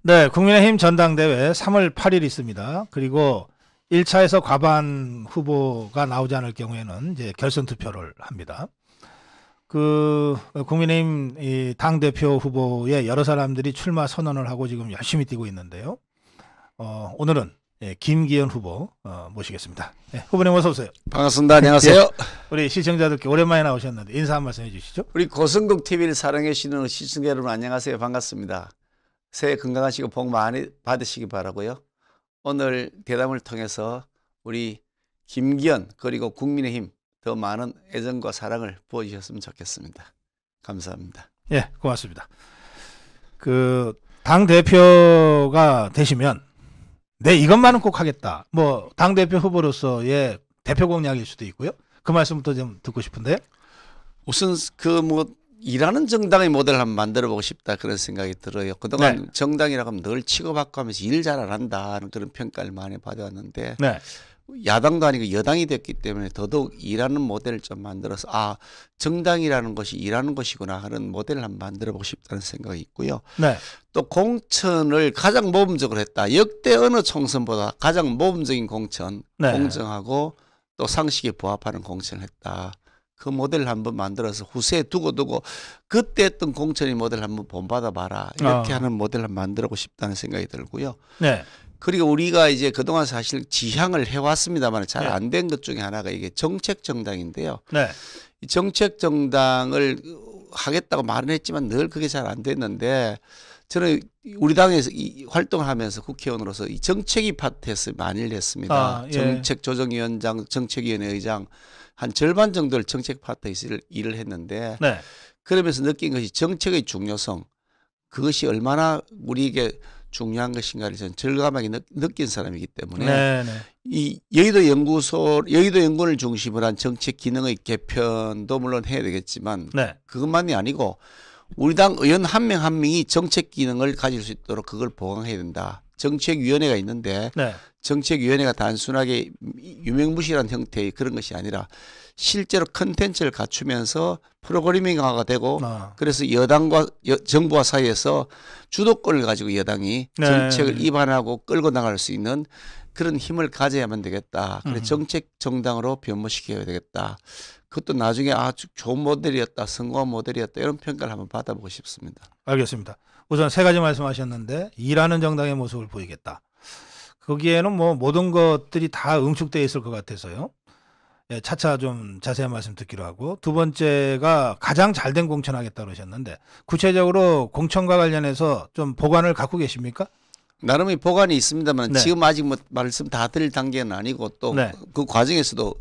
네, 국민의힘 전당대회 3월 8일 있습니다. 그리고 1차에서 과반 후보가 나오지 않을 경우에는 이제 결선 투표를 합니다. 국민의힘 이 당대표 후보에 여러 사람들이 출마 선언을 하고 지금 열심히 뛰고 있는데요. 오늘은 김기현 후보 모시겠습니다. 후보님 어서 오세요. 반갑습니다. 안녕하세요. 우리 시청자들께 오랜만에 나오셨는데 인사 한 말씀 해주시죠. 우리 고성국 TV를 사랑해 주시는 시청자 여러분 안녕하세요. 반갑습니다. 새해 건강하시고 복 많이 받으시기 바라고요. 오늘 대담을 통해서 우리 김기현 그리고 국민의힘 더 많은 애정과 사랑을 부어주셨으면 좋겠습니다. 감사합니다. 예, 고맙습니다. 당 대표가 되시면 이것만은 꼭 하겠다. 뭐 당 대표 후보로서의 대표 공약일 수도 있고요. 그 말씀부터 좀 듣고 싶은데. 우선 일하는 정당의 모델을 한번 만들어 보고 싶다 그런 생각이 들어요. 그동안 네. 정당이라고 하면 늘 치고받고 하면서 일 잘 안 한다는 그런 평가를 많이 받아왔는데 네. 야당도 아니고 여당이 됐기 때문에 더더욱 일하는 모델을 좀 만들어서 정당이라는 것이 일하는 것이구나 하는 모델을 한번 만들어 보고 싶다는 생각이 있고요. 네. 또 공천을 가장 모범적으로 했다. 역대 어느 총선보다 가장 모범적인 공천, 네. 공정하고 또 상식에 부합하는 공천을 했다. 그 모델을 한번 만들어서 후세에 두고 그때 했던 공천의 모델을 한번 본받아 봐라. 이렇게 하는 모델을 한번 만들고 싶다는 생각이 들고요. 네. 그리고 우리가 이제 그동안 사실 지향을 해왔습니다만 잘 네. 안 된 것 중에 하나가 이게 정책 정당인데요. 네. 이 정책 정당을 하겠다고 말은 했지만 늘 그게 잘 안 됐는데 저는 우리 당에서 활동을 하면서 국회의원으로서 이 정책위 파트에서 많이 했습니다. 예. 정책조정위원장, 정책위원회 의장 한 절반 정도를 정책 파트에서 일을 했는데 네. 그러면서 느낀 것이 정책의 중요성 그것이 얼마나 우리에게 중요한 것인가를 저는 절감하게 느낀 사람이기 때문에 네. 네. 이 여의도 연구원을 중심으로 한 정책 기능의 개편도 물론 해야 되겠지만 네. 그것만이 아니고 우리 당 의원 한 명 한 명이 정책 기능을 가질 수 있도록 그걸 보강해야 된다. 정책위원회가 있는데 네. 정책위원회가 단순하게 유명무실한 형태의 그런 것이 아니라 실제로 컨텐츠를 갖추면서 프로그래밍화가 되고 그래서 여당과 정부와 사이에서 주도권을 가지고 여당이 네. 정책을 입안하고 끌고 나갈 수 있는 그런 힘을 가져야만 되겠다. 그래서 정책 정당으로 변모시켜야 되겠다. 그것도 나중에 아주 좋은 모델이었다. 성공한 모델이었다. 이런 평가를 한번 받아보고 싶습니다. 알겠습니다. 우선 세 가지 말씀하셨는데 일하는 정당의 모습을 보이겠다. 거기에는 뭐 모든 것들이 다 응축되어 있을 것 같아서요. 예, 차차 좀 자세한 말씀 듣기로 하고 두 번째가 가장 잘된 공천하겠다 그러셨는데 구체적으로 공천과 관련해서 좀 보관을 갖고 계십니까? 나름의 보관이 있습니다만 네. 지금 아직 말씀 다 드릴 단계는 아니고 또 그 네. 과정에서도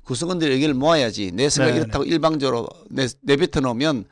구성원들의 의견을 모아야지 내 생각 네, 이렇다고 일방적으로 내뱉어 놓으면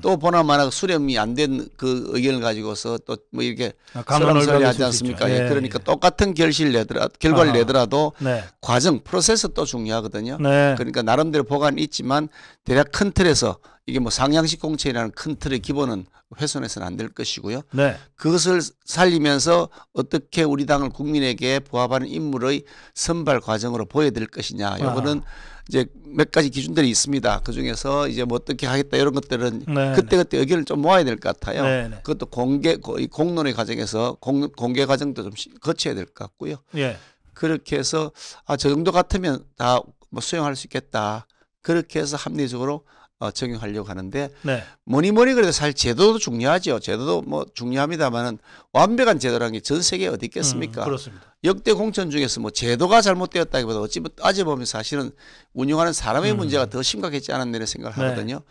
또 보나마나 수렴이 안 된 그 의견을 가지고서 또 뭐 이렇게 설랑설레 하지 않습니까? 예, 그러니까 똑같은 결과를 내더라도 네. 과정 프로세스 또 중요하거든요. 네. 그러니까 나름대로 보관이 있지만 대략 큰 틀에서 이게 뭐 상향식 공천이라는 큰 틀의 기본은 훼손해서는 안 될 것이고요. 네. 그것을 살리면서 어떻게 우리 당을 국민에게 부합하는 인물의 선발 과정으로 보여드릴 것이냐. 이거는 이제 몇 가지 기준들이 있습니다. 그 중에서 이제 뭐 어떻게 하겠다 이런 것들은 네. 그때그때 의견을 좀 모아야 될 것 같아요. 네. 네. 그것도 공론의 과정에서 공개 과정도 좀 거쳐야 될 것 같고요. 예. 그렇게 해서 저 정도 같으면 다 뭐 수용할 수 있겠다. 그렇게 해서 합리적으로 적용하려고 하는데 네. 뭐니 그래도 사실 제도도 중요하죠. 제도도 뭐 중요합니다만은 완벽한 제도라는 게 전 세계에 어디 있겠습니까? 그렇습니다. 역대 공천 중에서 뭐 제도가 잘못되었다기보다 어찌 따져보면 사실은 운영하는 사람의 문제가 더 심각했지 않았나 이런 생각을 하거든요.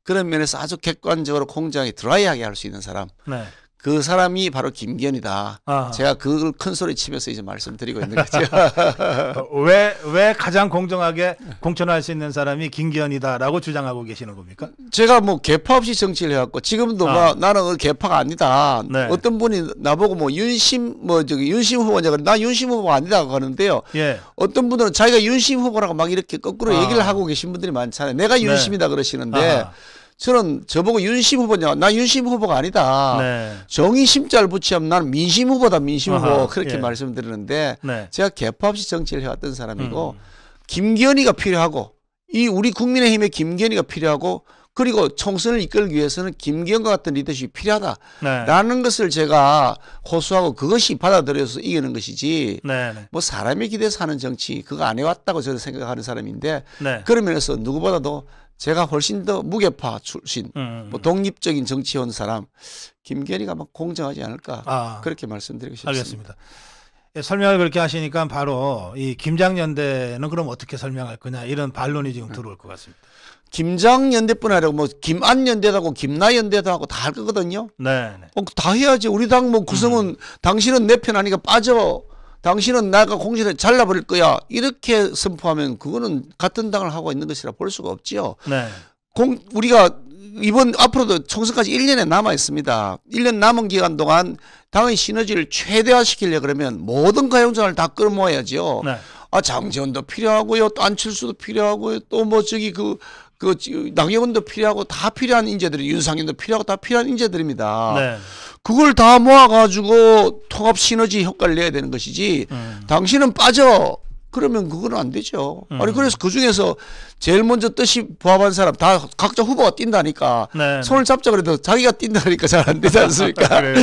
그런 면에서 아주 객관적으로 공정하게 드라이하게 할 수 있는 사람. 네. 그 사람이 바로 김기현이다. 제가 그걸 큰 소리 치면서 이제 말씀드리고 있는 거죠. 왜 가장 공정하게 공천할 수 있는 사람이 김기현이다라고 주장하고 계시는 겁니까? 제가 뭐 개파 없이 정치를 해왔고 지금도 나는 개파가 아니다. 네. 어떤 분이 나보고 뭐 윤심 후보냐 나 윤심 후보가 아니다 하는데요. 예. 어떤 분들은 자기가 윤심 후보라고 막 이렇게 거꾸로 얘기를 하고 계신 분들이 많잖아요. 내가 윤심이다 그러시는데 저는 저보고 윤심 후보냐 나 윤심 후보가 아니다. 네. 정의 심자를 붙이면 나는 민심 후보다 민심 후보 그렇게 예. 말씀드리는데 네. 제가 개파 없이 정치를 해왔던 사람이고 김기현이가 필요하고 이 우리 국민의힘의 김기현이가 필요하고 그리고 총선을 이끌기 위해서는 김기현과 같은 리더십이 네. 필요하다라는 것을 제가 호소하고 그것이 받아들여서 이기는 것이지 네. 네. 뭐 사람이 기대서 하는 정치 그거 안 해왔다고 저는 생각하는 사람인데 네. 그런 면에서 누구보다도 제가 훨씬 더 무게파 출신 뭐 독립적인 정치해온 사람 김기현이가 막 공정하지 않을까 그렇게 말씀드리고 싶습니다. 알겠습니다. 예, 설명을 그렇게 하시니까 바로 이 김장연대는 그럼 어떻게 설명할 거냐 이런 반론이 지금 들어올 것 같습니다. 김장연대뿐 아니라 뭐 김안연대도 하고 김나연대도 하고 다 할 거거든요. 네. 다 해야지. 우리 당 뭐 구성은 당신은 내 편 아니까 빠져. 당신은 나가 공천에 잘라버릴 거야. 이렇게 선포하면 그거는 같은 당을 하고 있는 것이라 볼 수가 없지요. 네. 우리가 이번 앞으로도 총선까지 1년에 남아 있습니다. 1년 남은 기간 동안 당의 시너지를 최대화시키려 그러면 모든 가용자를 다 끌어모아야죠. 네. 장제원도 필요하고요. 또 안철수도 필요하고요. 또 뭐 저기 나경원도 필요하고 다 필요한 인재들이 윤상현도 필요하고 다 필요한 인재들입니다. 네. 그걸 다 모아가지고 통합 시너지 효과를 내야 되는 것이지 당신은 빠져. 그러면 그거는 안 되죠. 아니 그래서 그중에서 제일 먼저 뜻이 부합한 사람 다 각자 후보가 뛴다니까 네. 손을 잡자 그래도 자기가 뛴다니까 잘 안 되지 않습니까? 그래요.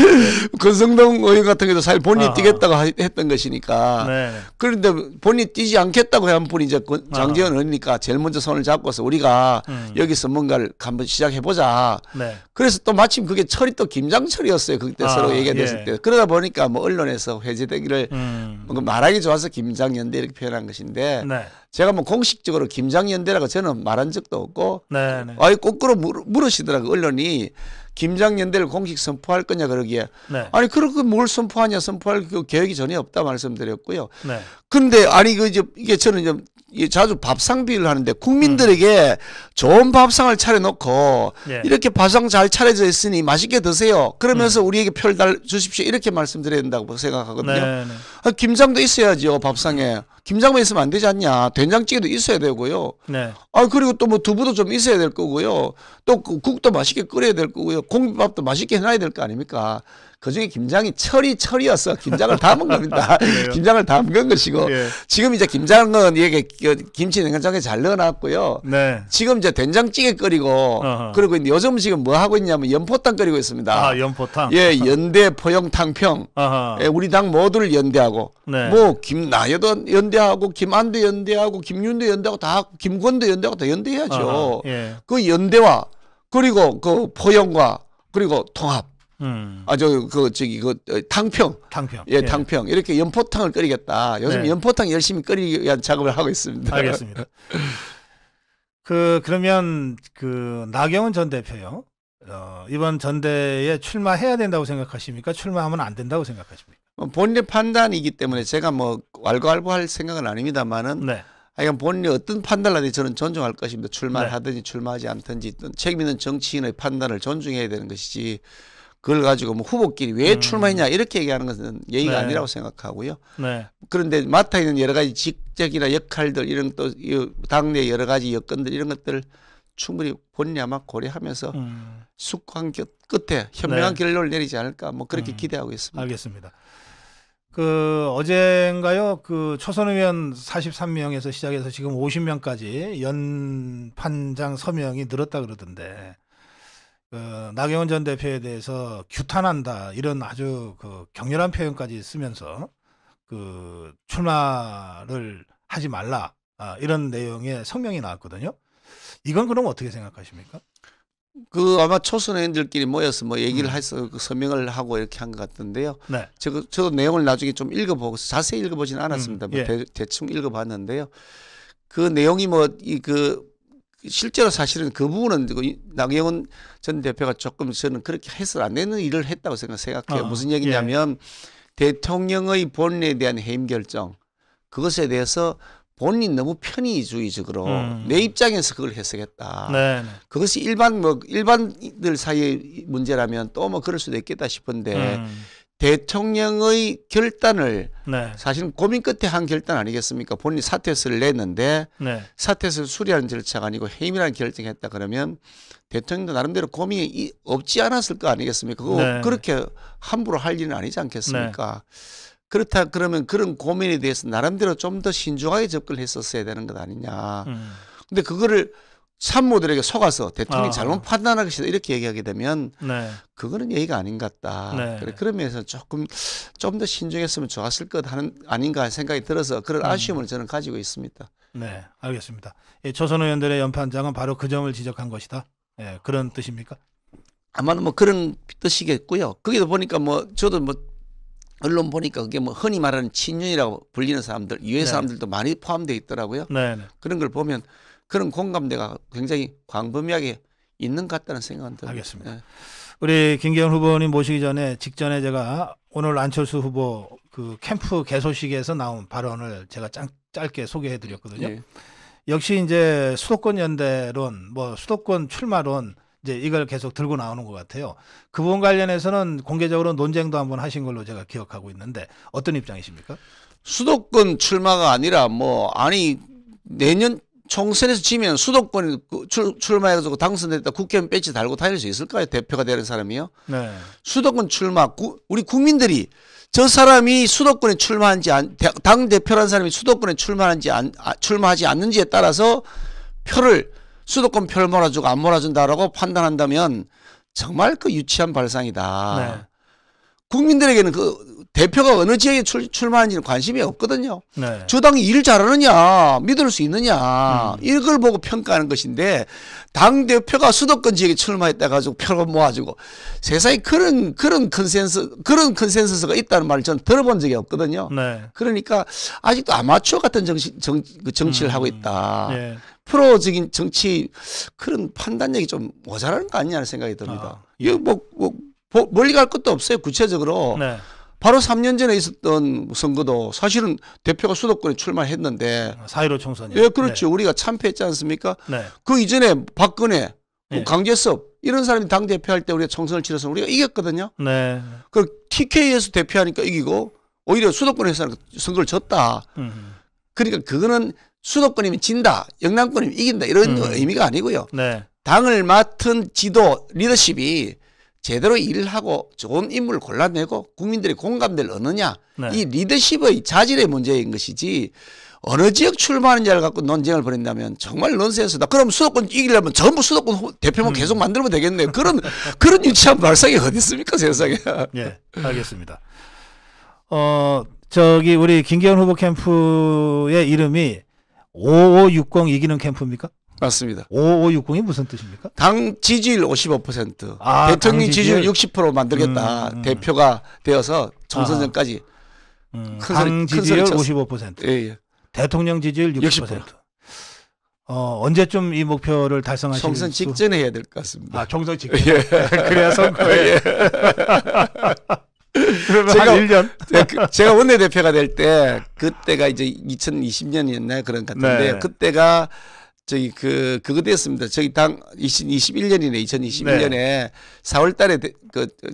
권성동 의원 같은 경우도 사실 본인이 아하. 뛰겠다고 했던 것이니까 네. 그런데 본인이 뛰지 않겠다고 한 분이 이제 장제원 의원이니까 제일 먼저 손을 잡고서 우리가 여기서 뭔가를 한번 시작해보자. 네. 그래서 또 마침 그게 철이 또 김장철이었어요. 그때 서로 얘기가 됐을 예. 때. 그러다 보니까 뭐 언론에서 회제되기를 뭔가 말하기 좋아서 김장연대 이렇게 표현한 것인데 네. 제가 뭐 공식적으로 김장연대라고 저는 말한 적도 없고 네. 네. 아예 거꾸로 물으시더라고 언론이 김장연대를 공식 선포할 거냐 그러기에 네. 아니 그렇게 뭘 선포하냐 선포할 그 계획이 전혀 없다 말씀드렸고요. 네. 근데 아니 이게 저는 좀 자주 밥상 비유를 하는데 국민들에게 좋은 밥상을 차려놓고 예. 이렇게 밥상 잘 차려져 있으니 맛있게 드세요. 그러면서 우리에게 표를 주십시오. 이렇게 말씀드려야 된다고 생각하거든요. 네. 네. 김장도 있어야죠 밥상에. 김장만 있으면 안 되지 않냐. 된장찌개도 있어야 되고요. 네. 그리고 또 뭐 두부도 좀 있어야 될 거고요. 또 국도 맛있게 끓여야 될 거고요. 공깃밥도 맛있게 해놔야 될 거 아닙니까? 그중에 김장이 철이어서 김장을 담은 겁니다. 김장을 담근 것이고 예. 지금 이제 김장은 이게 김치 냉장고에 잘 넣어놨고요. 네. 지금 이제 된장찌개 끓이고 어허. 그리고 요즘 지금 뭐 하고 있냐면 연포탕 끓이고 있습니다. 연포탕. 예, 연대 포영탕평. 아하. 예, 우리 당 모두를 연대하고 네. 뭐 김나여도 연대하고 김안도 연대하고 김윤도 연대하고 다 김건도 연대하고 다 연대해야죠. 아하. 예. 그 연대와 그리고 그 포영과 그리고 통합. 탕평. 탕평. 예, 탕평. 이렇게 연포탕을 끓이겠다. 요즘 네. 연포탕 열심히 끓이기 위한 작업을 하고 있습니다. 알겠습니다. 그러면 나경원 전 대표요. 이번 전대에 출마해야 된다고 생각하십니까? 출마하면 안 된다고 생각하십니까? 본인의 판단이기 때문에 제가 뭐 왈가왈부할 생각은 아닙니다만은 네. 하여간 본인이 어떤 판단을 하든지 저는 존중할 것입니다. 출마를 네. 하든지 출마하지 않든지 책임 있는 정치인의 판단을 존중해야 되는 것이지 그걸 가지고 뭐 후보끼리 왜 출마했냐 이렇게 얘기하는 것은 예의가 네. 아니라고 생각하고요. 네. 그런데 맡아 있는 여러 가지 직책이나 역할들 이런 또 당내 여러 가지 여건들 이런 것들을 충분히 본인이 아마 고려하면서 숙고한 끝에 현명한 네. 결론을 내리지 않을까 뭐 그렇게 기대하고 있습니다. 알겠습니다. 어젠가요? 초선 의원 43명에서 시작해서 지금 50명까지 연판장 서명이 늘었다 그러던데 나경원 전 대표에 대해서 규탄한다 이런 아주 격렬한 표현까지 쓰면서 출마를 하지 말라 이런 내용의 성명이 나왔거든요. 이건 그럼 어떻게 생각하십니까? 아마 초선 의원들끼리 모여서 뭐 얘기를 해서 서명을 하고 이렇게 한 것 같은데요. 네. 저도 내용을 나중에 좀 읽어보고 자세히 읽어보지는 않았습니다. 예. 대충 읽어봤는데요. 그 내용이 실제로 사실은 그 부분은 나경원 전 대표가 조금 저는 그렇게 해서 안 되는 일을 했다고 생각해요. 무슨 얘기냐면 대통령의 본인에 대한 해임 결정 그것에 대해서 본인 너무 편의주의적으로 내 입장에서 그걸 해석했다. 네. 그것이 일반들 사이의 문제라면 또 뭐 그럴 수도 있겠다 싶은데 대통령의 결단을 네. 사실은 고민 끝에 한 결단 아니겠습니까? 본인이 사퇴서를 냈는데 네. 사퇴서를 수리하는 절차가 아니고 해임이라는 결정했다 그러면 대통령도 나름대로 고민이 없지 않았을 거 아니겠습니까? 그거 네. 그렇게 함부로 할 일은 아니지 않겠습니까? 그렇다 그러면 그런 고민에 대해서 나름대로 좀 더 신중하게 접근을 했었어야 되는 것 아니냐. 근데 그거를 참모들에게 속아서 대통령이 아. 잘못 판단하기 싫다 이렇게 얘기하게 되면 네. 그거는 예의가 아닌 것 같다. 네. 그래, 그런 면에서 조금 좀 더 신중했으면 좋았을 것 하는 아닌가 생각이 들어서 그런 아쉬움을 저는 가지고 있습니다. 네, 알겠습니다. 예, 조선 의원들의 연판장은 바로 그 점을 지적한 것이다. 예, 그런 뜻입니까? 아마도 뭐 그런 뜻이겠고요. 거기도 보니까 뭐 저도 뭐 언론 보니까 그게 뭐 흔히 말하는 친윤이라고 불리는 사람들, 이외 네. 사람들도 많이 포함되어 있더라고요. 네, 네. 그런 걸 보면 그런 공감대가 굉장히 광범위하게 있는 것 같다는 생각은 듭니다. 알겠습니다. 예. 우리 김기현 후보님 모시기 전에 직전에 제가 오늘 안철수 후보 그 캠프 개소식에서 나온 발언을 제가 짧게 소개해 드렸거든요. 예. 역시 이제 수도권 연대론, 뭐 수도권 출마론 이제 이걸 계속 들고 나오는 것 같아요. 그 부분 관련해서는 공개적으로 논쟁도 한번 하신 걸로 제가 기억하고 있는데 어떤 입장이십니까? 수도권 출마가 아니라 뭐 아니 내년 총선에서 지면 수도권 출마해가지고 당선됐다 국회의원 배지 달고 다닐 수 있을까요? 대표가 되는 사람이요. 네. 수도권 출마 우리 국민들이 저 사람이 수도권에 출마한지 당 대표라는 사람이 수도권에 출마하지 않는지에 따라서 표를 수도권 표를 몰아주고 안 몰아준다라고 판단한다면 정말 그 유치한 발상이다. 네. 국민들에게는 그 대표가 어느 지역에 출마하는지는 관심이 없거든요. 네. 저 당이 일 잘하느냐 믿을 수 있느냐 이걸 보고 평가하는 것인데 당 대표가 수도권 지역에 출마했다 가지고 표를 모아주고 세상에 그런 컨센서스가 있다는 말을 저는 들어본 적이 없거든요. 네. 그러니까 아직도 아마추어 같은 정치를 하고 있다. 예. 프로적인 정치 그런 판단력이 좀 모자라는 거 아니냐는 생각이 듭니다. 이거 뭐 멀리 갈 것도 없어요. 구체적으로. 네. 바로 3년 전에 있었던 선거도 사실은 대표가 수도권에 출마했는데 4.15 총선이요. 예, 그렇죠. 우리가 참패했지 않습니까? 네. 그 이전에 박근혜, 네. 강재섭 이런 사람이 당 대표할 때 우리가 총선을 치러서 우리가 이겼거든요. 네. 그 TK에서 대표하니까 이기고 오히려 수도권에서는 선거를 졌다. 그러니까 그거는 수도권이면 진다, 영남권이면 이긴다 이런 의미가 아니고요. 네. 당을 맡은 지도 리더십이 제대로 일을 하고 좋은 인물을 골라내고 국민들의 공감대를 얻느냐. 네. 이 리더십의 자질의 문제인 것이지 어느 지역 출마하는지를 갖고 논쟁을 벌인다면 정말 넌센스다. 그럼 수도권 이기려면 전부 수도권 대표만 계속 만들면 되겠네요. 그런 유치한 발상이 어디 있습니까 세상에. 예, 알겠습니다. 저기 우리 김기현 후보 캠프의 이름이 5560 이기는 캠프입니까? 맞습니다. 5560이 무슨 뜻입니까? 당 지지율 55%, 아, 대통령 당 지지율 지지율? 60% 만들겠다. 대표가 되어서 총선 전까지. 당 지지율 쳤어요. 55%, 예, 예. 대통령 지지율 60%. 언제쯤 이 목표를 달성하실 총선 직전에 해야 될 것 같습니다. 총선 직전. 그래야 선거에. 그러면 제가- 한 1년? 제가 원내대표가 될 때 그때가 이제 2020년이었나요? 그런 것 같은데 네. 그때가 저기 그거 됐습니다. 저기 당 2021년이네. 2021년에 4월 달에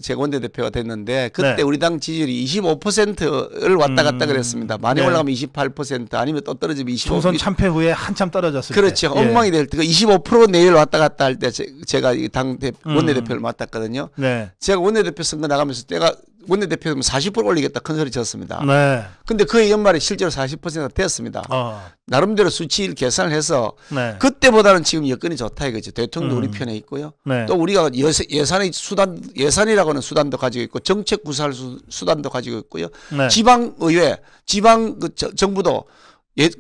제가 원내대표가 됐는데 그때 네. 우리 당 지지율이 25%를 왔다 갔다 그랬습니다. 많이 네. 올라가면 28% 아니면 또 떨어지면 25%. 총선 참패 후에 한참 떨어졌을 그렇죠. 때. 엉망이 될 때 25% 내외를 왔다 갔다 할 때 제가 이 당 원내대표를 맡았거든요. 네. 제가 원내대표 선거 나가면서 내가 원내대표면 40% 올리겠다 큰 소리 쳤습니다. 네. 근데 그해 연말에 실제로 40%가 됐습니다. 나름대로 수치를 계산을 해서 네. 그때보다는 지금 여건이 좋다 이거죠. 대통령도 우리 편에 있고요. 네. 또 우리가 예산이라고 하는 수단도 가지고 있고 정책 구사할 수단도 가지고 있고요. 네. 지방의회, 정부도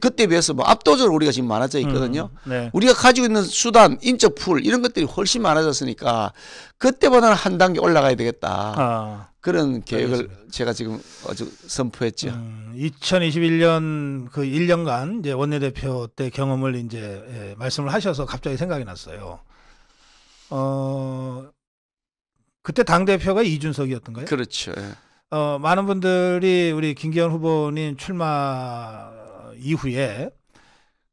그때 비해서 뭐 압도적으로 우리가 지금 많아져 있거든요. 네. 우리가 가지고 있는 수단, 인적 풀 이런 것들이 훨씬 많아졌으니까 그때보다는 한 단계 올라가야 되겠다. 그런 계획을 알겠습니다. 제가 지금 아주 선포했죠. 2021년 그 1년간 이제 원내대표 때 경험을 이제 말씀을 하셔서 갑자기 생각이 났어요. 그때 당 대표가 이준석이었던가요? 그렇죠. 예. 많은 분들이 우리 김기현 후보님 출마 이후에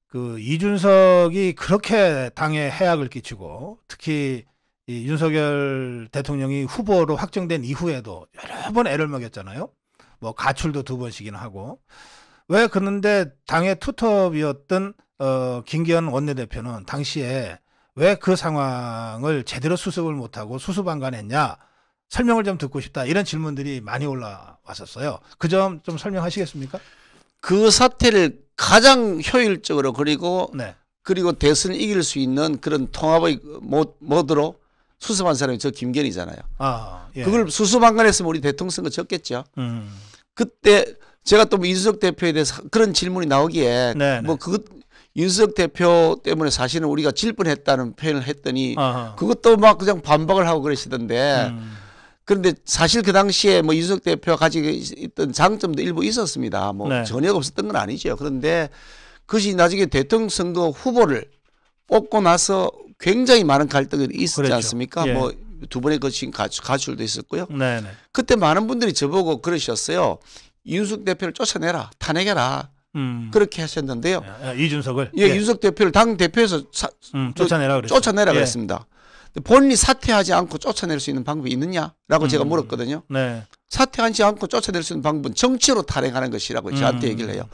그 이준석이 그렇게 당에 해악을 끼치고 특히 이 윤석열 대통령이 후보로 확정된 이후에도 여러 번 애를 먹였잖아요. 뭐 가출도 2번씩이나 하고. 왜 그런데 당의 투톱이었던 김기현 원내대표는 당시에 왜 그 상황을 제대로 수습을 못하고 수수방관했냐 설명을 좀 듣고 싶다 이런 질문들이 많이 올라왔었어요. 그 점 좀 설명하시겠습니까? 그 사태를 가장 효율적으로 그리고 네. 그리고 대선을 이길 수 있는 그런 통합의 모드로 수습한 사람이 저 김기현이잖아요. 아, 예. 그걸 수습 안 했으면 우리 대통령 선거 졌겠죠. 그때 제가 또 이준석 대표에 대해서 그런 질문이 나오기에 네네. 뭐 윤석 대표 때문에 사실은 우리가 질 뻔했다는 표현을 했더니 아하. 그것도 막 그냥 반박을 하고 그러시던데 그런데 사실 그 당시에 뭐 이준석 대표가 가지고 있던 장점도 일부 있었습니다. 뭐 네. 전혀 없었던 건 아니죠. 그런데 그것이 나중에 대통령 선거 후보를 뽑고 나서 굉장히 많은 갈등이 있었지 그렇죠. 않습니까? 예. 뭐 두 번에 거친 가출도 있었고요. 네네. 그때 많은 분들이 저보고 그러셨어요. 이준석 대표를 쫓아내라, 탄핵해라. 그렇게 하셨는데요. 이준석을 예, 윤석 대표를 당 대표에서 쫓아내라 그랬죠. 쫓아내라 예. 그랬습니다. 본인이 사퇴하지 않고 쫓아낼 수 있는 방법이 있느냐라고 제가 물었거든요. 네. 사퇴하지 않고 쫓아낼 수 있는 방법은 정치로 탄핵하는 것이라고 저한테 얘기를 해요.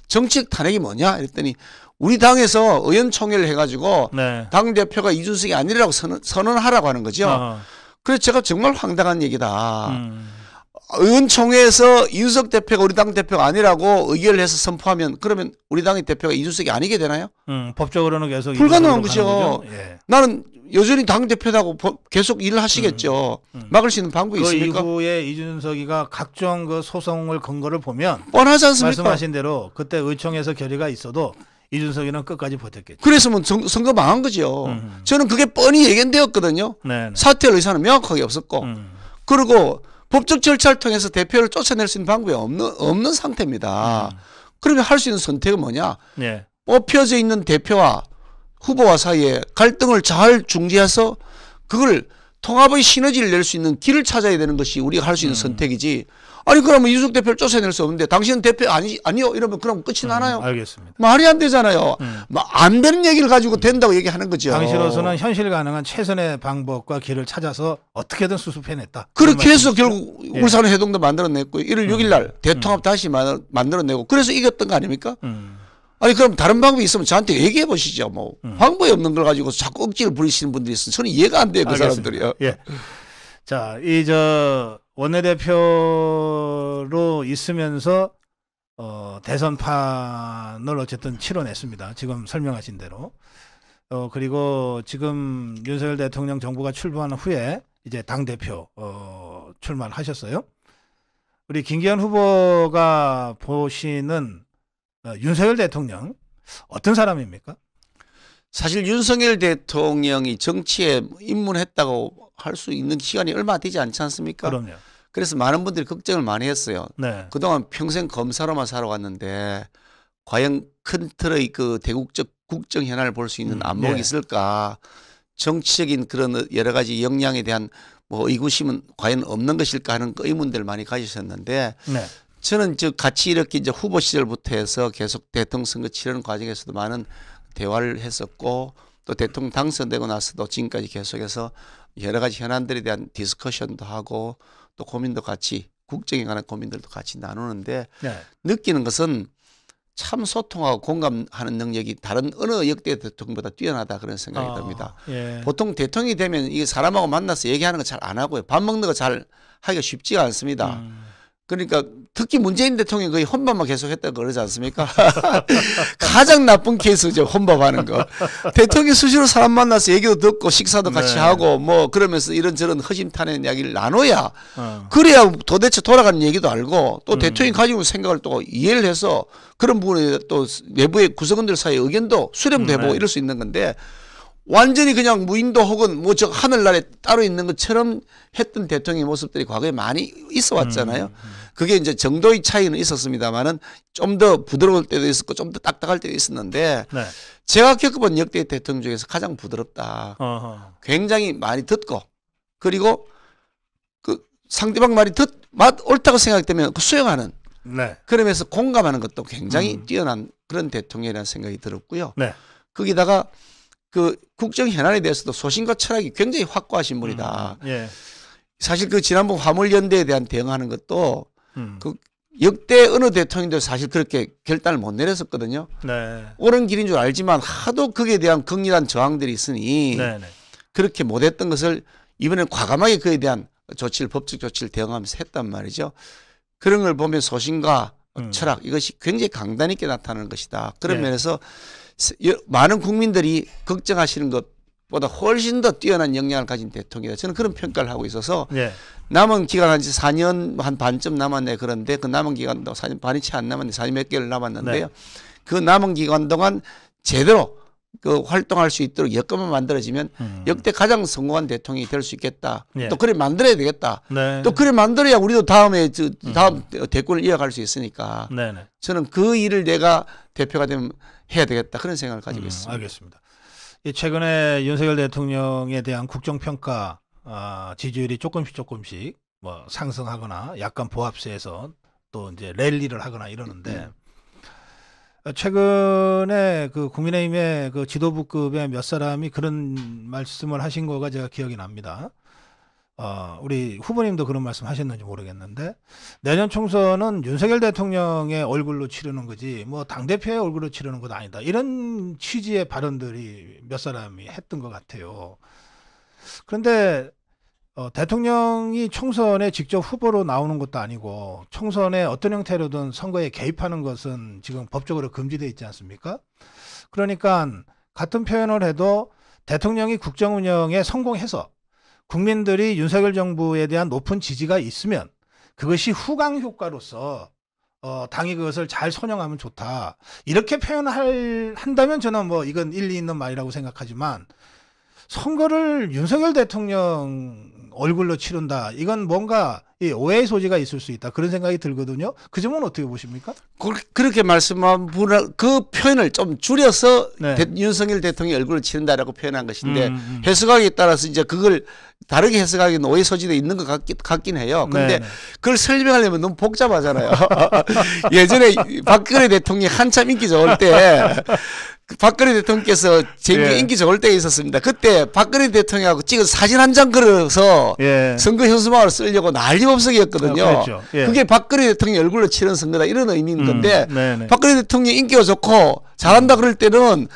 정치적 탄핵이 뭐냐? 이랬더니 우리 당에서 의원총회를 해가지고 네. 당 대표가 이준석이 아니라고 선언하라고 하는 거죠. 아하. 그래서 제가 정말 황당한 얘기다. 의원총회에서 이준석 대표가 우리 당 대표가 아니라고 의결을 해서 선포하면 그러면 우리 당의 대표가 이준석이 아니게 되나요? 법적으로는 계속 불가능한 이준석으로 가는 거죠. 예. 나는 여전히 당 대표라고 계속 일을 하시겠죠. 막을 수 있는 방법이 그 있습니까? 이후에 이준석이가 각종 그 소송을 근거를 보면 뻔하지 않습니까? 말씀하신 대로 그때 의총에서 결의가 있어도 이준석이는 끝까지 버텼겠죠. 그래서면 선거 망한 거죠. 저는 그게 뻔히 예견되었거든요. 네. 사퇴 의사는 명확하게 없었고 그리고 법적 절차를 통해서 대표를 쫓아낼 수 있는 방법이 없는 상태입니다. 그러면 할 수 있는 선택은 뭐냐? 예. 뽑혀져 있는 대표와 후보와 사이에 갈등을 잘 중재해서 그걸 통합의 시너지를 낼 수 있는 길을 찾아야 되는 것이 우리가 할 수 있는 선택이지. 아니 그러면 이준석 대표를 쫓아낼 수 없는데 당신은 대표 아니요 이러면 그럼 끝이 나나요? 알겠습니다. 말이 안 되잖아요. 안 되는 얘기를 가지고 된다고 얘기하는 거죠. 당시로서는 현실 가능한 최선의 방법과 길을 찾아서 어떻게든 수습해냈다. 그렇게 해서 결국 예. 울산 회동도 만들어냈고 1월 6일 날 대통합 다시 만들어내고 그래서 이겼던 거 아닙니까? 아니 그럼 다른 방법이 있으면 저한테 얘기해 보시죠. 뭐 방법이 없는 걸 가지고 자꾸 억지를 부리시는 분들이 있으면 저는 이해가 안 돼요. 그 알겠습니다. 사람들이요. 예. 자, 원내대표로 있으면서 대선판을 어쨌든 치러냈습니다. 지금 설명하신 대로. 그리고 지금 윤석열 대통령 정부가 출범한 후에 이제 당대표 출마를 하셨어요. 우리 김기현 후보가 보시는 윤석열 대통령 어떤 사람입니까? 사실 윤석열 대통령이 정치에 입문했다고 할 수 있는 시간이 얼마 되지 않지 않습니까? 그럼요. 그래서 많은 분들이 걱정을 많이 했어요. 네. 그동안 평생 검사로만 살아왔는데 과연 큰 틀의 그 대국적 국정 현안을 볼 수 있는 안목이 예. 있을까? 정치적인 그런 여러 가지 역량에 대한 뭐 의구심은 과연 없는 것일까 하는 의문들을 많이 가지셨는데 네. 저는 같이 이렇게 이제 후보 시절부터 해서 계속 대통령 선거 치르는 과정에서도 많은 대화를 했었고 또 대통령 당선되고 나서도 지금까지 계속해서 여러 가지 현안들에 대한 디스커션도 하고 또 고민도 같이 국정에 관한 고민들도 같이 나누는데 네. 느끼는 것은 참 소통하고 공감하는 능력이 다른 어느 역대 대통령보다 뛰어나다 그런 생각이 듭니다. 예. 보통 대통령이 되면 이게 사람하고 만나서 얘기하는 거 잘 안 하고요. 밥 먹는 거 잘 하기가 쉽지가 않습니다. 그러니까 특히 문재인 대통령이 거의 혼밥만 계속 했다고 그러지 않습니까? 가장 나쁜 케이스죠. 혼밥하는 거. 대통령이 수시로 사람 만나서 얘기도 듣고 식사도 같이 네. 하고 뭐 그러면서 이런저런 허심탄회한 이야기를 나눠야 어. 그래야 도대체 돌아가는 얘기도 알고 또 대통령이 가지고 있는 생각을 또 이해를 해서 그런 부분에 또 내부의 구성원들 사이의 의견도 수렴도 해보고 네. 이럴 수 있는 건데 완전히 그냥 무인도 혹은 뭐 저 하늘나라에 따로 있는 것처럼 했던 대통령의 모습들이 과거에 많이 있어 왔잖아요. 그게 이제 정도의 차이는 있었습니다만은 좀 더 부드러울 때도 있었고 좀 더 딱딱할 때도 있었는데 네. 제가 겪어본 역대 대통령 중에서 가장 부드럽다. 어허. 굉장히 많이 듣고 그리고 그 상대방 말이 옳다고 생각되면 그 수용하는 네. 그러면서 공감하는 것도 굉장히 뛰어난 그런 대통령이라는 생각이 들었고요. 네. 거기다가 그 국정 현안에 대해서도 소신과 철학이 굉장히 확고하신 분이다. 예. 사실 그 지난번 화물연대에 대한 대응하는 것도 음. 그 역대 어느 대통령도 사실 그렇게 결단을 못 내렸었거든요. 네. 옳은 길인 줄 알지만 하도 거기에 대한 극렬한 저항들이 있으니 네. 네. 그렇게 못했던 것을 이번엔 과감하게 그에 대한 법적 조치를 대응하면서 했단 말이죠. 그런 걸 보면 소신과 철학 이것이 굉장히 강단 있게 나타나는 것이다. 그런 네. 면에서 많은 국민들이 걱정하시는 것보다 훨씬 더 뛰어난 역량을 가진 대통령이다. 저는 그런 평가를 하고 있어서 예. 남은 기간 한 4년 한 반쯤 남았네. 그런데 그 남은 기간도 4년 반이 채 안 남았는데 4년 몇 개월 남았는데요. 네. 그 남은 기간 동안 제대로 그 활동할 수 있도록 여건만 만들어지면 역대 가장 성공한 대통령이 될 수 있겠다. 예. 또 그래 만들어야 되겠다. 네. 또 그래 만들어야 우리도 다음에 다음 대권을 이어갈 수 있으니까 네네. 저는 그 일을 내가 대표가 되면 해야 되겠다 그런 생각을 가지고 있습니다. 알겠습니다. 최근에 윤석열 대통령에 대한 국정평가 지지율이 조금씩 뭐 상승하거나 약간 보합세에서 또 이제 랠리를 하거나 이러는데 최근에 그 국민의힘의 그 지도부급의 몇 사람이 그런 말씀을 하신 거가 제가 기억이 납니다. 우리 후보님도 그런 말씀 하셨는지 모르겠는데 내년 총선은 윤석열 대통령의 얼굴로 치르는 거지 뭐 당대표의 얼굴로 치르는 것 아니다. 이런 취지의 발언들이 몇 사람이 했던 것 같아요. 그런데 대통령이 총선에 직접 후보로 나오는 것도 아니고 총선에 어떤 형태로든 선거에 개입하는 것은 지금 법적으로 금지되어 있지 않습니까? 그러니까 같은 표현을 해도 대통령이 국정 운영에 성공해서 국민들이 윤석열 정부에 대한 높은 지지가 있으면 그것이 후광 효과로서 당이 그것을 잘 선용하면 좋다. 이렇게 한다면 저는 뭐 이건 일리 있는 말이라고 생각하지만 선거를 윤석열 대통령 얼굴로 치른다. 이건 뭔가 오해의 소지가 있을 수 있다. 그런 생각이 들거든요. 그 점은 어떻게 보십니까? 그렇게 말씀한 분은 그 표현을 좀 줄여서 네. 윤석열 대통령이 얼굴을 치른다라고 표현한 것인데 해석하기에 따라서 이제 그걸 다르게 해석하기는 오해 소지도 있는 것 같긴 해요. 그런데 그걸 설명하려면 너무 복잡하잖아요. 예전에 박근혜 대통령이 한참 인기 좋을 때 박근혜 대통령께서 제일 인기 좋을 때에 있었습니다. 그때 박근혜 대통령하고 찍은 사진 한 장 걸어서 선거 현수막을 쓰려고 난리법석이었거든요. 그렇죠. 그게 박근혜 대통령 얼굴로 치른 선거다 이런 의미인 건데 박근혜 대통령 인기가 좋고 잘한다 그럴 때는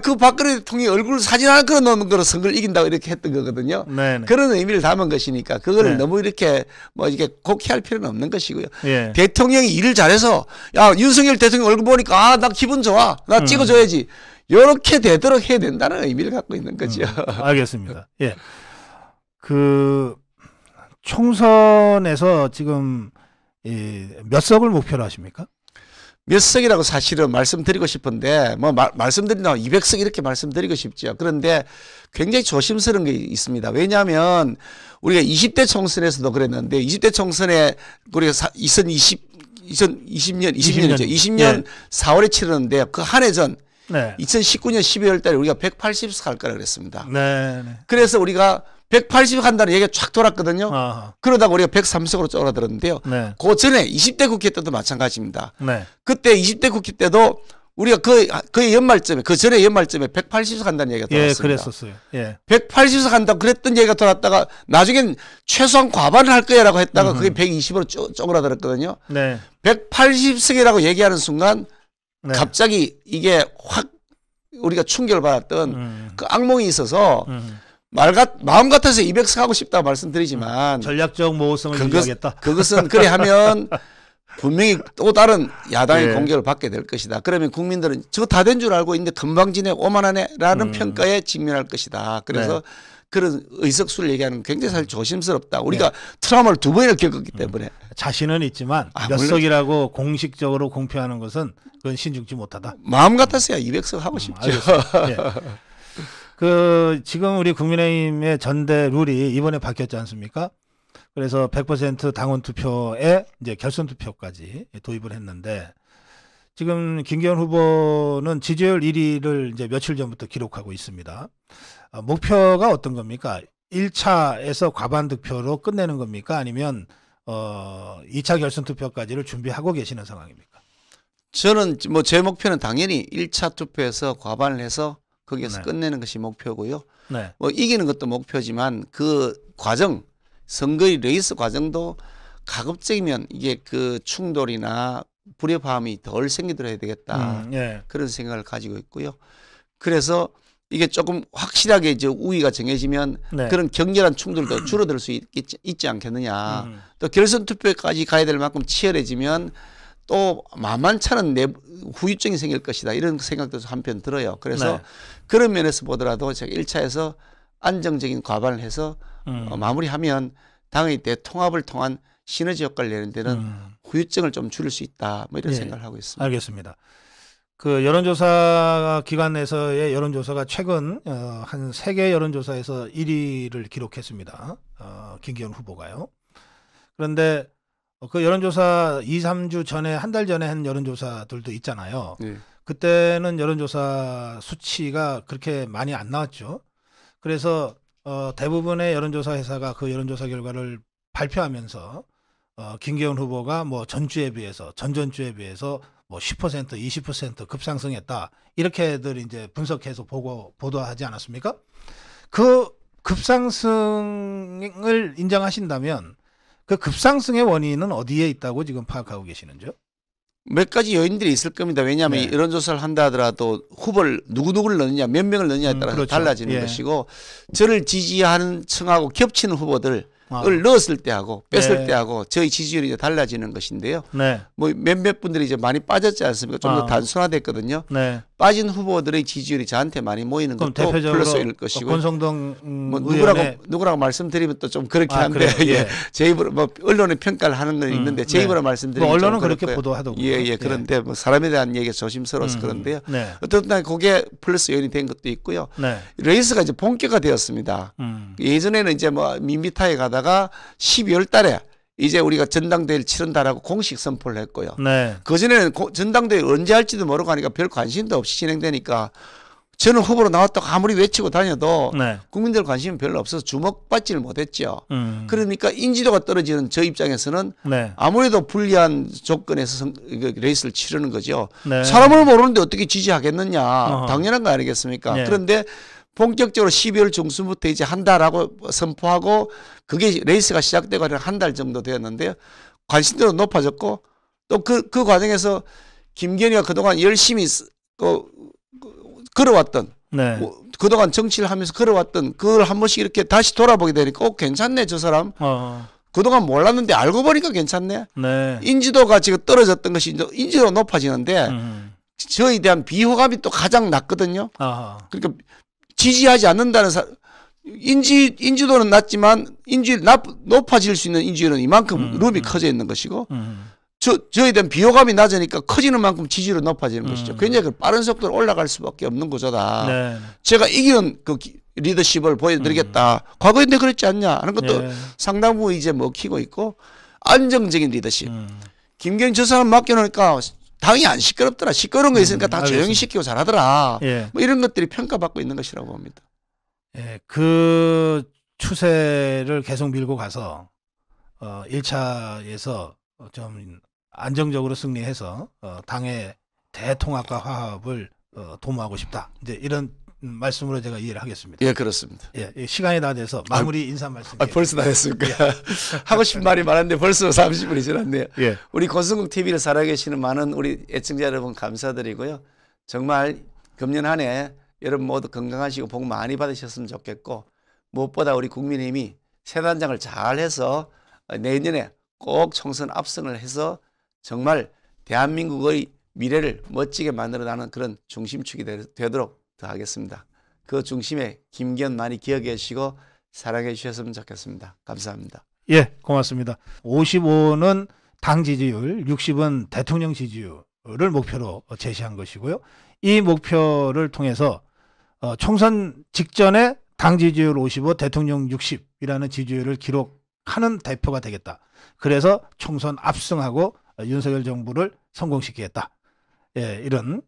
그 박근혜 대통령 얼굴 사진 하나 걸어놓는 거로 선거를 이긴다고 이렇게 했던 거거든요. 그런 의미를 담은 것이니까 그거를 너무 이렇게 뭐 이게 곡해할 필요는 없는 것이고요. 대통령이 일을 잘해서 야 윤석열 대통령 얼굴 보니까 나 기분 좋아. 나 찍어줘야지. 이렇게 되도록 해야 된다는 의미를 갖고 있는 거죠. 알겠습니다. 예. 그 총선에서 지금 몇 석을 목표로 하십니까? 몇 석이라고 사실은 말씀드리고 싶은데 뭐 말씀드린다면 200석 이렇게 말씀드리고 싶죠. 그런데 굉장히 조심스러운 게 있습니다. 왜냐하면 우리가 20대 총선에서도 그랬는데 20대 총선에 우리가 2020년이죠. 20년 4월에 치르는데 그 한 해 전 2019년 12월 달에 우리가 180석 할 거라 그랬습니다. 그래서 우리가 180석 한다는 얘기가 쫙 돌았거든요. 그러다가 우리가 103석으로 쪼그라들었는데요. 그 전에 20대 국회 때도 마찬가지입니다. 그때 20대 국회 때도 우리가 거의 연말쯤에 그 전에 연말쯤에 180석 한다는 얘기가 돌았습니다. 그랬었어요. 180석 한다고 그랬던 얘기가 돌았다가 나중엔 최소한 과반을 할 거야라고 했다가 그게 120으로 쪼그라들었거든요. 180석이라고 얘기하는 순간 갑자기 이게 확 우리가 충격을 받았던 그 악몽이 있어서 마음 같아서 200석 하고 싶다고 말씀드리지만 전략적 모호성을 유지하겠다. 그것은 그래 하면 분명히 또 다른 야당의 공격을 받게 될 것이다. 그러면 국민들은 저거 다 된 줄 알고 있는데 금방 지내 오만하네라는 평가에 직면할 것이다. 그래서 그런 의석수를 얘기하는 건 굉장히 사실 조심스럽다. 우리가 트라우마를 2번이나 겪었기 때문에. 자신은 있지만 몇 석이라고 공식적으로 공표하는 것은 그건 신중치 못하다. 마음 같았어야 200석 하고 싶죠. 지금 우리 국민의힘의 전대 룰이 이번에 바뀌었지 않습니까? 그래서 100% 당원 투표에 이제 결선 투표까지 도입을 했는데 지금 김기현 후보는 지지율 1위를 이제 며칠 전부터 기록하고 있습니다. 목표가 어떤 겁니까? 1차에서 과반 득표로 끝내는 겁니까? 아니면 2차 결선 투표까지를 준비하고 계시는 상황입니까? 저는 뭐 제 목표는 당연히 1차 투표에서 과반을 해서 거기에서 끝내는 것이 목표고요. 뭐 이기는 것도 목표지만 그 과정, 선거의 레이스 과정도 가급적이면 이게 그 충돌이나 불협화음이 덜 생기도록 해야 되겠다. 그런 생각을 가지고 있고요. 그래서 이게 조금 확실하게 이제 우위가 정해지면 그런 격렬한 충돌도 줄어들 수 있지 않겠느냐. 또 결선 투표까지 가야 될 만큼 치열해지면 또 만만찮은 후유증이 생길 것이다 이런 생각도 한편 들어요. 그래서 네. 그런 면에서 보더라도 제가 1차에서 안정적인 과반을 해서 마무리하면 당의 대통합을 통한 시너지 효과를 내는 데는 후유증을 좀 줄일 수 있다. 뭐 이런 예, 생각을 하고 있습니다. 알겠습니다. 그 여론조사 기관 내에서의 여론조사가 최근 한 3개 여론조사에서 1위를 기록했습니다. 김기현 후보가요. 그런데 그 여론조사 2, 3주 전에 한 달 전에 한 여론조사들도 있잖아요. 네. 그때는 여론조사 수치가 그렇게 많이 안 나왔죠. 그래서 대부분의 여론조사 회사가 그 여론조사 결과를 발표하면서 김기현 후보가 뭐 전주에 비해서 전전주에 비해서 뭐 10%, 20% 급상승했다 이렇게들 이제 분석해서 보도하지 않았습니까? 그 급상승을 인정하신다면 그 급상승의 원인은 어디에 있다고 지금 파악하고 계시는지요? 몇 가지 요인들이 있을 겁니다. 왜냐하면 네. 여론조사를 한다 하더라도 후보를 누구를 넣느냐 몇 명을 넣느냐에 따라서 그렇죠. 달라지는 예. 것이고 저를 지지하는 층하고 겹치는 후보들을 아. 넣었을 때하고 뺐을 네. 때하고 저희 지지율이 이제 달라지는 것인데요. 네, 뭐 몇몇 분들이 이제 많이 빠졌지 않습니까? 좀 더 아. 단순화됐거든요. 네. 빠진 후보들의 지지율이 저한테 많이 모이는 그럼 것도 대표적으로 플러스일 것이고 권성동 뭐 의원의 누구라고 말씀드리면 또 좀 그렇긴 한데 그래요? 예. 제 입으로 뭐 언론의 평가를 하는 건 있는데 제 네. 입으로 말씀드리면 뭐 언론은 좀 그렇게 그렇고요. 보도하더군요. 예, 그런데 뭐 사람에 대한 얘기가 조심스러워서 그런데요. 네, 어쨌든 간에 그게 플러스 요인이 된 것도 있고요. 네. 레이스가 이제 본격화되었습니다. 예전에는 이제 뭐 밋밋하게 가다가 12월 달에 이제 우리가 전당대회를 치른다라고 공식 선포를 했고요. 네. 그전에는 전당대회 언제 할지도 모르고 하니까 별 관심도 없이 진행되니까 저는 후보로 나왔다고 아무리 외치고 다녀도 네. 국민들 관심은 별로 없어서 주목받지를 못했죠. 음. 그러니까 인지도가 떨어지는 저 입장에서는 네. 아무래도 불리한 조건에서 레이스를 치르는 거죠. 네. 사람을 모르는데 어떻게 지지하겠느냐. 어허. 당연한 거 아니겠습니까? 네. 그런데 본격적으로 12월 중순부터 이제 한다라고 선포하고 그게 레이스가 시작되고 한 달 정도 되었는데요. 관심도도 높아졌고 또 그 과정에서 김기현이가 그동안 열심히 걸어왔던 네. 그동안 정치를 하면서 걸어왔던 그걸 한 번씩 이렇게 다시 돌아보게 되니까 괜찮네 저 사람. 그동안 몰랐는데 알고 보니까 괜찮네. 네. 인지도가 지금 떨어졌던 것이 인지도가 높아지는데 저에 대한 비호감이 또 가장 낮거든요. 아하. 그러니까 지지하지 않는다는 인지도는 낮지만 높아질 수 있는 인지율은 이만큼 룸이 커져 있는 것이고 저에 대한 비호감이 낮으니까 커지는 만큼 지지율은 높아지는 것이죠. 굉장히 빠른 속도로 올라갈 수밖에 없는 구조다. 네. 제가 이기는 그 리더십을 보여드리겠다. 과거에 그랬지 않냐 하는 것도 예. 상당 부분 이제 먹히고 있고 안정적인 리더십. 김기현 저 사람 맡겨놓으니까 당이 안 시끄럽더라. 시끄러운 거 있으니까 다 조용히 알겠습니다. 시키고 잘하더라. 예. 뭐 이런 것들이 평가받고 있는 것이라고 봅니다. 예, 그 추세를 계속 밀고 가서 1차에서 좀 안정적으로 승리해서 당의 대통합과 화합을 도모하고 싶다. 이제 이런 말씀으로 제가 이해를 하겠습니다. 예, 그렇습니다. 예, 시간이 다 돼서 마무리 인사 말씀. 벌써 다 했습니까? 하고 싶은 말이 많은데 벌써 30분이 지났네요. 예. 우리 권성국 TV를 살아계시는 많은 우리 애청자 여러분 감사드리고요. 정말 금년 한 해 여러분 모두 건강하시고 복 많이 받으셨으면 좋겠고 무엇보다 우리 국민의힘이 새 단장을 잘해서 내년에 꼭 총선 압승을 해서 정말 대한민국의 미래를 멋지게 만들어가는 그런 중심축이 되도록 더 하겠습니다. 그 중심에 김기현 많이 기억해 주시고 사랑해 주셨으면 좋겠습니다. 감사합니다. 예, 고맙습니다. 55는 당 지지율, 60은 대통령 지지율을 목표로 제시한 것이고요. 이 목표를 통해서 총선 직전에 당 지지율 55, 대통령 60이라는 지지율을 기록하는 대표가 되겠다. 그래서 총선 압승하고 윤석열 정부를 성공시키겠다. 예, 이런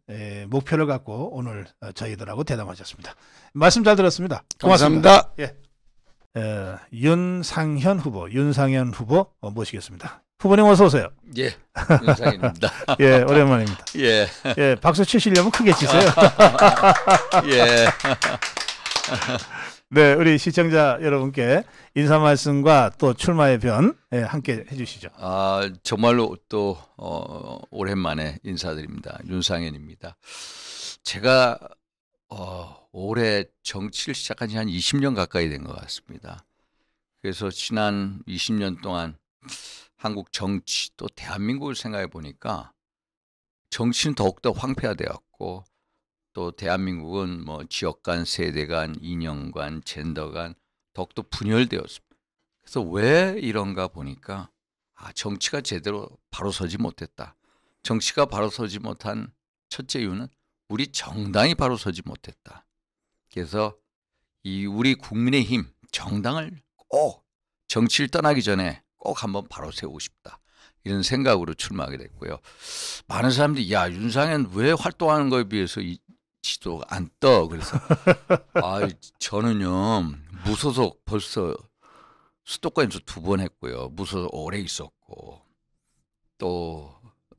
목표를 갖고 오늘 저희들하고 대담하셨습니다. 말씀 잘 들었습니다. 고맙습니다. 감사합니다. 예, 윤상현 후보 모시겠습니다. 후보님 어서 오세요. 예, 윤상현입니다. 예, 오랜만입니다. 예, 예, 박수 치시려면 크게 치세요. 예. 네, 우리 시청자 여러분께 인사 말씀과 또 출마의 변 함께 해주시죠. 정말로 또 오랜만에 인사드립니다. 윤상현입니다. 제가 올해 정치를 시작한 지 한 20년 가까이 된 것 같습니다. 그래서 지난 20년 동안 한국 정치 또 대한민국을 생각해 보니까 정치는 더욱더 황폐화되었고 또 대한민국은 뭐 지역 간, 세대 간, 이념 간, 젠더 간 더욱더 분열되었습니다. 그래서 왜 이런가 보니까 정치가 제대로 바로 서지 못했다. 정치가 바로 서지 못한 첫째 이유는 우리 정당이 바로 서지 못했다. 그래서 이 우리 국민의힘 정당을 꼭 정치를 떠나기 전에 꼭 한번 바로 세우고 싶다. 이런 생각으로 출마하게 됐고요. 많은 사람들이 야 윤상현 왜 활동하는 거에 비해서 이 지도가 안 떠? 그래서 저는요 무소속 벌써 수도권에서 2번 했고요. 무소속 오래 있었고 또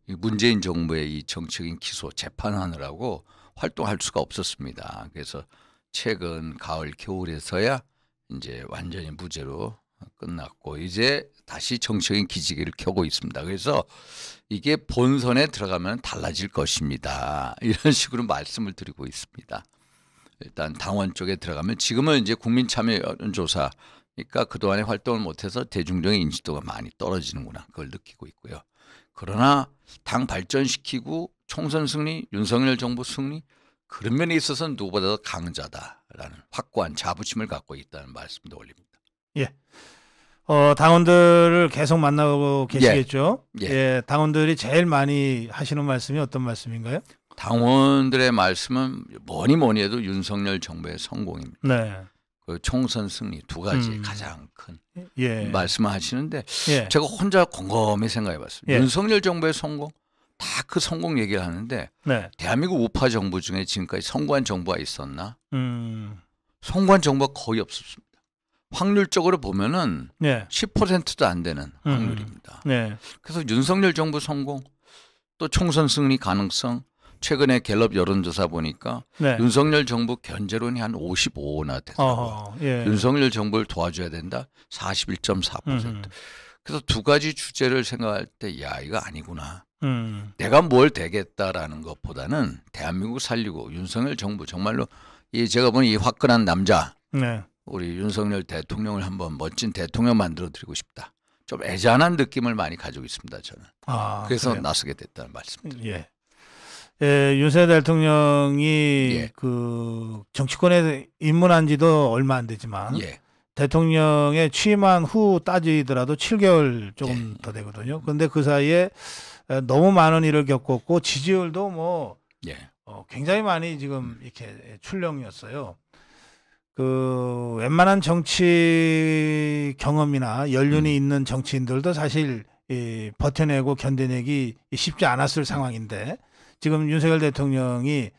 문재인 정부의 이 정치적인 기소 재판하느라고 활동할 수가 없었습니다. 그래서 최근 가을 겨울에서야 이제 완전히 무죄로 끝났고 이제 다시 정치적인 기지개를 켜고 있습니다. 그래서 이게 본선에 들어가면 달라질 것입니다. 이런 식으로 말씀을 드리고 있습니다. 일단 당원 쪽에 들어가면 지금은 이제 국민참여 여론조사 그러니까 그동안에 활동을 못해서 대중적인 인지도가 많이 떨어지는구나 그걸 느끼고 있고요. 그러나 당 발전시키고 총선 승리, 윤석열 정부 승리 그런 면에 있어서는 누구보다도 강자다라는 확고한 자부심을 갖고 있다는 말씀도 올립니다. 예. 당원들을 계속 만나고 계시겠죠? 예. 당원들이 제일 많이 하시는 말씀이 어떤 말씀인가요? 당원들의 말씀은 뭐니 해도 윤석열 정부의 성공입니다. 네. 그 총선 승리 2가지 가장 큰 말씀을 하시는데 제가 혼자 곰곰이 생각해 봤습니다. 윤석열 정부의 성공 다 그 성공 얘기를 하는데 대한민국 우파 정부 중에 지금까지 성공한 정부가 있었나? 성공한 정부가 거의 없었습니다. 확률적으로 보면은 10%도 안 되는 확률입니다. 그래서 윤석열 정부 성공 또 총선 승리 가능성 최근에 갤럽 여론조사 보니까 윤석열 정부 견제론이 한 55나 되더라고요. 윤석열 정부를 도와줘야 된다 41.4%. 그래서 2가지 주제를 생각할 때 야 이거 아니구나. 내가 뭘 되겠다라는 것보다는 대한민국 살리고 윤석열 정부 정말로 제가 보는 이 화끈한 남자 우리 윤석열 대통령을 한번 멋진 대통령 만들어드리고 싶다. 좀 애잔한 느낌을 많이 가지고 있습니다. 저는. 그래서 그래요? 나서게 됐다는 말씀입니다. 윤석열 대통령이 그 정치권에 입문한 지도 얼마 안 되지만 대통령에 취임한 후 따지더라도 7개월 조금 더 되거든요. 그런데 그 사이에 너무 많은 일을 겪었고 지지율도 뭐 굉장히 많이 지금 이렇게 출렁이었어요. 그 웬만한 정치 경험이나 연륜이 있는 정치인들도 사실 버텨내고 견뎌내기 쉽지 않았을 상황인데 지금 윤석열 대통령이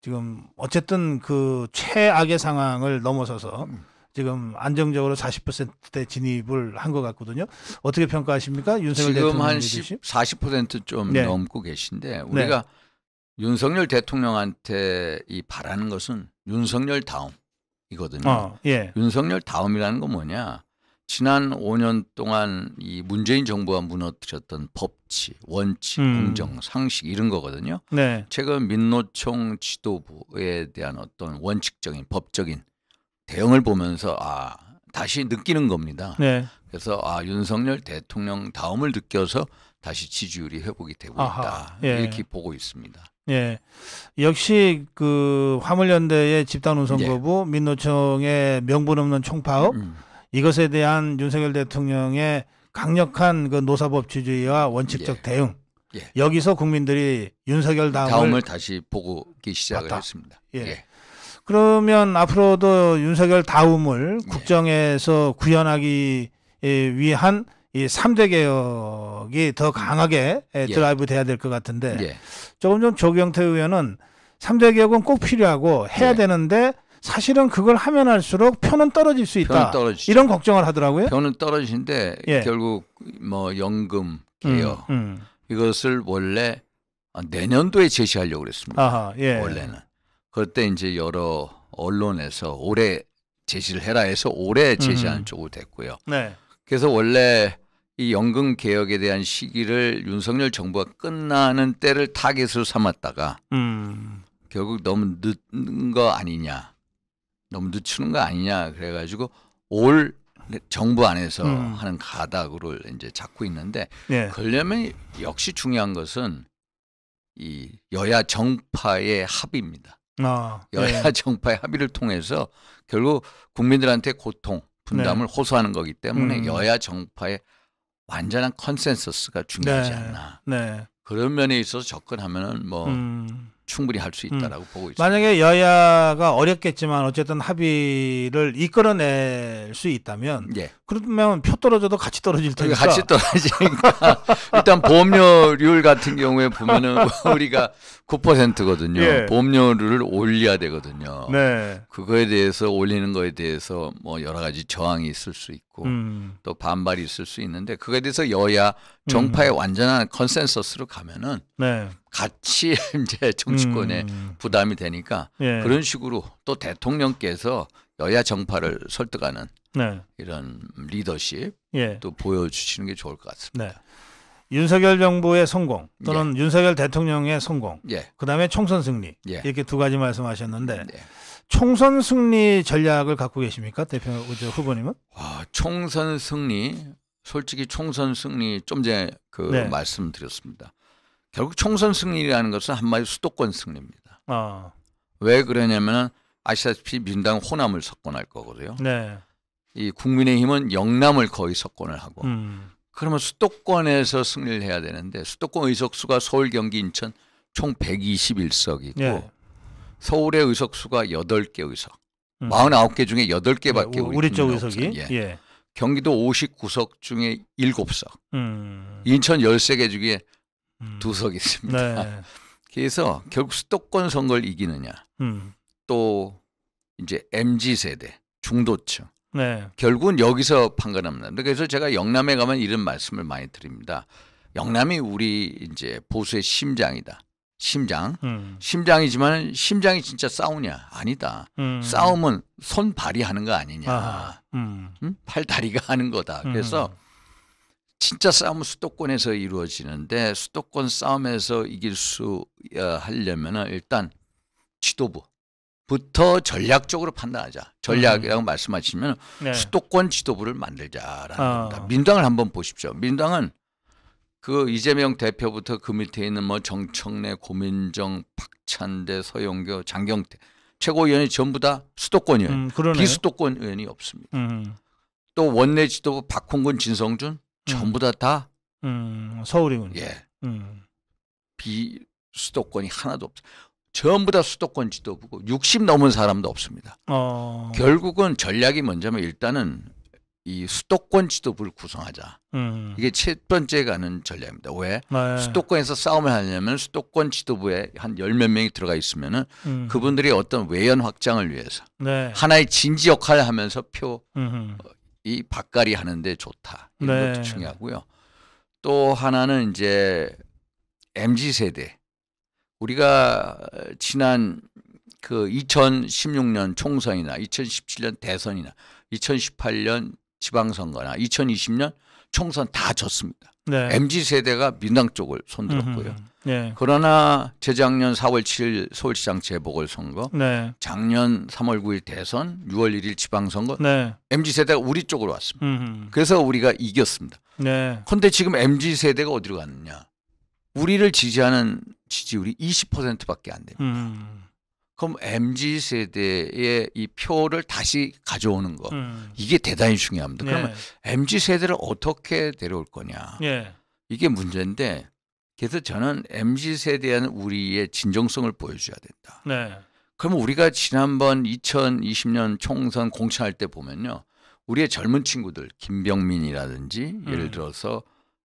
지금 어쨌든 그 최악의 상황을 넘어서서 지금 안정적으로 40%대 진입을 한 것 같거든요. 어떻게 평가하십니까? 윤석열 지금 대통령 한 40%좀 넘고 계신데 우리가 윤석열 대통령한테 이 바라는 것은 윤석열 다음이거든요. 윤석열 다음이라는 건 뭐냐? 지난 5년 동안 이 문재인 정부가 무너뜨렸던 법치, 원칙, 공정, 상식 이런 거거든요. 최근 민노총 지도부에 대한 어떤 원칙적인 법적인 대응을 보면서 다시 느끼는 겁니다. 그래서 윤석열 대통령 다음을 느껴서 다시 지지율이 회복이 되고 있다. 이렇게 보고 있습니다. 역시 그 화물연대의 집단운송거부, 민노총의 명분 없는 총파업 이것에 대한 윤석열 대통령의 강력한 그 노사법치주의와 원칙적 대응 여기서 국민들이 윤석열 다음을 다시 보기 시작을 했습니다. 그러면 앞으로도 윤석열 다음을 국정에서 구현하기 위한 이 3대 개혁이 더 강하게 드라이브 돼야 될 것 같은데 조금 전 조경태 의원은 3대 개혁은 꼭 필요하고 해야 되는데 사실은 그걸 하면 할수록 표는 떨어질 수 있다. 이런 걱정을 하더라고요. 표는 떨어지는데 결국 뭐 연금 개혁 이것을 원래 내년도에 제시하려고 그랬습니다. 원래는. 그때 이제 여러 언론에서 올해 제시를 해라 해서 올해 제시하는 쪽으로 됐고요. 그래서 원래 이 연금 개혁에 대한 시기를 윤석열 정부가 끝나는 때를 타겟으로 삼았다가 결국 너무 늦는 거 아니냐. 너무 늦추는 거 아니냐 그래가지고 올 정부 안에서 하는 가닥을 이제 잡고 있는데 그러려면 역시 중요한 것은 이 여야 정파의 합의입니다. 여야 정파의 합의를 통해서 결국 국민들한테 고통, 분담을 호소하는 거기 때문에 여야 정파의 완전한 컨센서스가 중요하지 않나. 그런 면에 있어서 접근하면은 뭐 충분히 할 수 있다라고 보고 있습니다. 만약에 여야가 어렵겠지만 어쨌든 합의를 이끌어낼 수 있다면 그러면 표 떨어져도 같이 떨어질 테니까. 같이 떨어지니까 일단 보험료율 같은 경우에 보면은 우리가 9%거든요. 보험료를 올려야 되거든요. 그거에 대해서 올리는 거에 대해서 뭐 여러 가지 저항이 있을 수 있고 또 반발이 있을 수 있는데 그거에 대해서 여야 정파의 완전한 컨센서스로 가면은 같이 이제 정치권에 부담이 되니까 그런 식으로 또 대통령께서 여야 정파를 설득하는 이런 리더십 또 보여주시는 게 좋을 것 같습니다. 윤석열 정부의 성공 또는 윤석열 대통령의 성공, 그다음에 총선 승리 이렇게 두 가지 말씀하셨는데 총선 승리 전략을 갖고 계십니까, 대표 후보님은? 총선 승리, 솔직히 총선 승리 좀 전에 말씀드렸습니다. 결국 총선 승리라는 것은 한마디 수도권 승리입니다. 왜 그러냐면 아시다시피 민주당 호남을 석권할 거거든요. 이 국민의힘은 영남을 거의 석권을 하고 그러면 수도권에서 승리를 해야 되는데 수도권 의석수가 서울, 경기, 인천 총 121석이고 서울의 의석수가 8개 의석. 49개 중에 8개밖에 우리 쪽 의석이. 경기도 59석 중에 7석. 인천 13개 중에 2석 있습니다. 그래서 결국 수도권 선거를 이기느냐. 또 이제 MZ세대, 중도층. 결국은 여기서 판가름납니다. 그래서 제가 영남에 가면 이런 말씀을 많이 드립니다. 영남이 우리 이제 보수의 심장이다. 심장이지만 심장이 진짜 싸우냐? 아니다. 싸움은 손 발이 하는 거 아니냐. 팔 다리가 하는 거다. 그래서 진짜 싸움은 수도권에서 이루어지는데 수도권 싸움에서 이길 수 하려면은 일단 지도부부터 전략적으로 판단하자. 전략이라고 말씀하시면 수도권 지도부를 만들자라는 겁니다. 민당을 한번 보십시오. 민당은 그 이재명 대표부터 그 밑에 있는 뭐 정청래, 고민정, 박찬대, 서영교, 장경태 최고위원이 전부 다 수도권 의원, 비수도권 의원이 없습니다. 또 원내 지도부 박홍근, 진성준 전부 다 서울이군요. 비수도권이 하나도 없어요. 전부 다 수도권 지도부고 60 넘은 사람도 없습니다. 결국은 전략이 먼저면 일단은 이 수도권 지도부를 구성하자. 이게 첫 번째 가는 전략입니다. 왜? 수도권에서 싸움을 하려면 수도권 지도부에 한 10몇 명이 들어가 있으면은 그분들이 어떤 외연 확장을 위해서 하나의 진지 역할을 하면서 이 박갈이 하는데 좋다. 이런 것도 중요하고요. 또 하나는 이제 MZ세대. 우리가 지난 그 2016년 총선이나 2017년 대선이나 2018년 지방선거나 2020년 총선 다 졌습니다. MZ세대가 민당 쪽을 손들었고요. 그러나 재작년 4월 7일 서울시장 재보궐선거, 작년 3월 9일 대선, 6월 1일 지방선거 MZ세대가 우리 쪽으로 왔습니다. 그래서 우리가 이겼습니다. 그런데 지금 MZ세대가 어디로 갔느냐. 우리를 지지하는 지지율이 20%밖에 안 됩니다. 그럼 MZ세대의 이 표를 다시 가져오는 거 이게 대단히 중요합니다. 그러면 MZ세대를 어떻게 데려올 거냐. 이게 문제인데 그래서 저는 MZ세대에 대한 우리의 진정성을 보여줘야 된다. 그러면 우리가 지난번 2020년 총선 공천할 때 보면요. 우리의 젊은 친구들 김병민이라든지 예를 들어서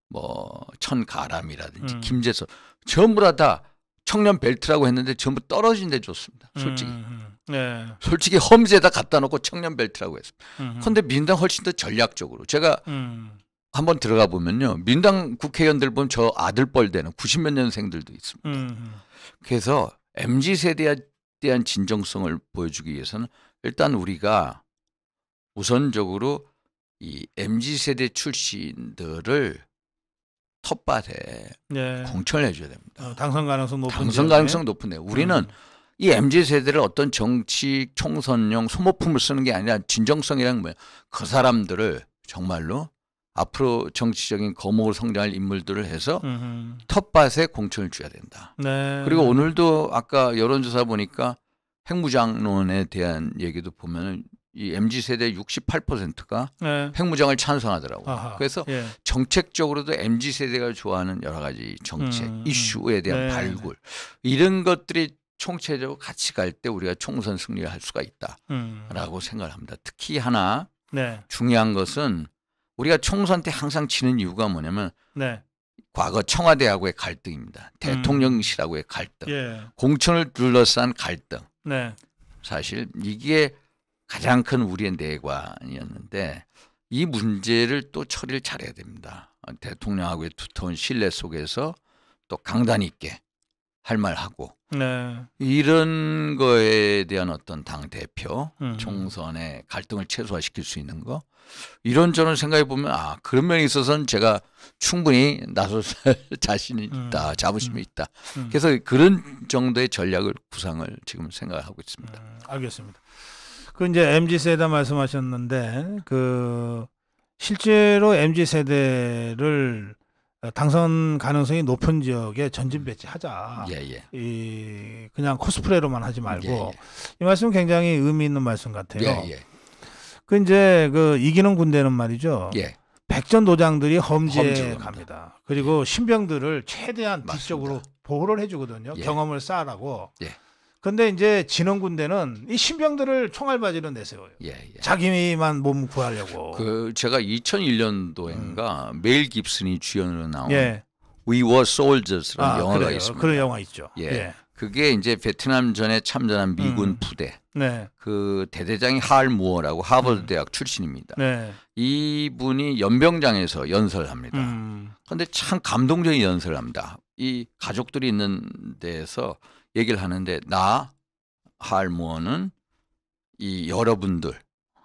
뭐 천가람이라든지 김재석 전부 다 청년 벨트라고 했는데 전부 떨어진 데 줬습니다. 솔직히. 솔직히 험지에다 갖다 놓고 청년 벨트라고 했습니다. 그런데 민당 훨씬 더 전략적으로. 제가 한번 들어가 보면요. 민당 국회의원들 보면 저 아들뻘 되는 90몇 년생들도 있습니다. 그래서 MZ세대에 대한 진정성을 보여주기 위해서는 일단 우리가 우선적으로 이 MZ세대 출신들을 텃밭에 공천을 해줘야 됩니다. 당선 가능성 높은 당선 가능성 높은데 우리는 이 MZ세대를 어떤 정치 총선용 소모품을 쓰는 게 아니라 진정성이란 뭐예요? 그 사람들을 정말로 앞으로 정치적인 거목을 성장할 인물들을 해서 텃밭에 공천을 줘야 된다. 네. 그리고 오늘도 아까 여론조사 보니까 핵무장론에 대한 얘기도 보면은 이 MZ세대 68%가 네. 핵무장을 찬성하더라고요. 아하, 그래서 예. 정책적으로도 MZ세대가 좋아하는 여러 가지 정책, 이슈에 대한 네. 발굴 이런 것들이 총체적으로 같이 갈 때 우리가 총선 승리를 할 수가 있다라고 생각을 합니다. 특히 하나 네. 중요한 것은 우리가 총선 때 항상 치는 이유가 뭐냐면 네. 과거 청와대하고의 갈등입니다. 대통령실하고의 갈등, 예. 공천을 둘러싼 갈등. 네. 사실 이게 가장 큰 우리의 내관이었는데 이 문제를 또 처리를 잘해야 됩니다. 대통령하고의 두터운 신뢰 속에서 또 강단 있게 할 말하고 네. 이런 거에 대한 어떤 당 대표 총선의 갈등을 최소화시킬 수 있는 거 이런저런 생각해 보면 그런 면에 있어서는 제가 충분히 나설 자신이 있다, 자부심이 있다. 그래서 그런 정도의 전략을 구상을 지금 생각하고 있습니다. 알겠습니다. 그 이제 MZ 세대 말씀하셨는데 그 실제로 MZ 세대를 당선 가능성이 높은 지역에 전진 배치하자. 예. 이 그냥 코스프레로만 하지 말고 예. 이 말씀은 굉장히 의미 있는 말씀 같아요. 예. 그 이제 그 이기는 군대는 말이죠. 예. 백전도장들이 험지에 험지로 갑니다. 그리고 예. 신병들을 최대한 맞습니다. 뒤쪽으로 보호를 해주거든요. 예. 경험을 쌓으라고. 예. 근데 이제 지는 군대는 이 신병들을 총알바지로 내세워요. 예. 자기만 몸 구하려고. 그 제가 2001년도인가 메일 깁슨이 주연으로 나온 예. We Were Soldiers라는 영화가 그래요. 있습니다. 그런 영화 있죠. 예. 그게 이제 베트남 전에 참전한 미군 부대. 네. 그 대대장이 할 무어라고 하버드 대학 출신입니다. 네. 이분이 연병장에서 연설을 합니다. 그런데 참 감동적인 연설을 합니다. 이 가족들이 있는 데에서 얘기를 하는데 나 할 무어는 이 여러분들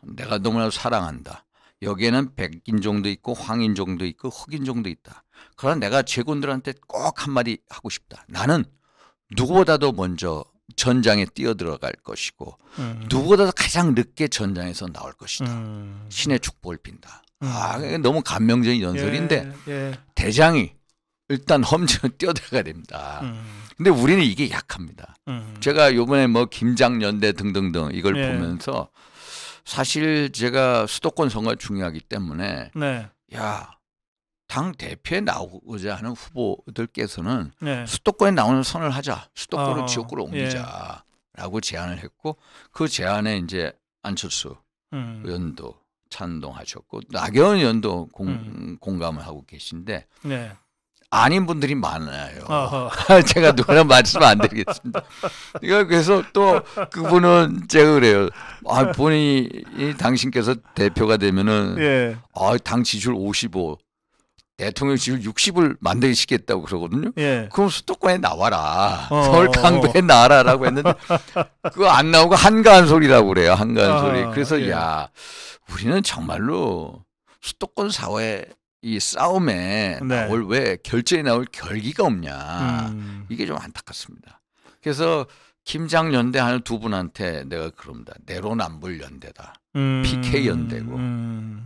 내가 너무나 사랑한다. 여기에는 백인종도 있고 황인종도 있고 흑인종도 있다. 그러나 내가 제군들한테 꼭 한마디 하고 싶다. 나는 누구보다도 먼저 전장에 뛰어들어갈 것이고 누구보다도 가장 늦게 전장에서 나올 것이다. 신의 축복을 빈다. 너무 감명적인 연설인데 대장이 일단 험지로 뛰어들어가야 됩니다. 근데 우리는 이게 약합니다. 제가 요번에 뭐 김장연대 등등등 이걸 보면서 사실 제가 수도권 선거가 중요하기 때문에 당 대표에 나오고자 하는 후보들께서는 수도권에 나오는 선을 하자. 수도권으로 지역구로 옮기자라고 제안을 했고 그 제안에 이제 안철수 의원도 찬동하셨고 나경원 의원도 공감을 하고 계신데 아닌 분들이 많아요. 제가 누구나 말씀 안 드리겠습니다. 그래서 또 그분은 제가 그래요. 본인이 당신께서 대표가 되면은 당 지지율 55, 대통령 지지율 60을 만들시겠다고 그러거든요. 그럼 수도권에 나와라. 서울 강도에 나와라라고 했는데 그거 안 나오고 한가한 소리라고 그래요. 한가한 소리. 그래서 우리는 정말로 수도권 사회 이 싸움에 나올 왜 결전에 나올 결기가 없냐. 이게 좀 안타깝습니다. 그래서 김장연대 하는 두 분한테 내가 그럽니다. 내로남불 연대다. PK 연대고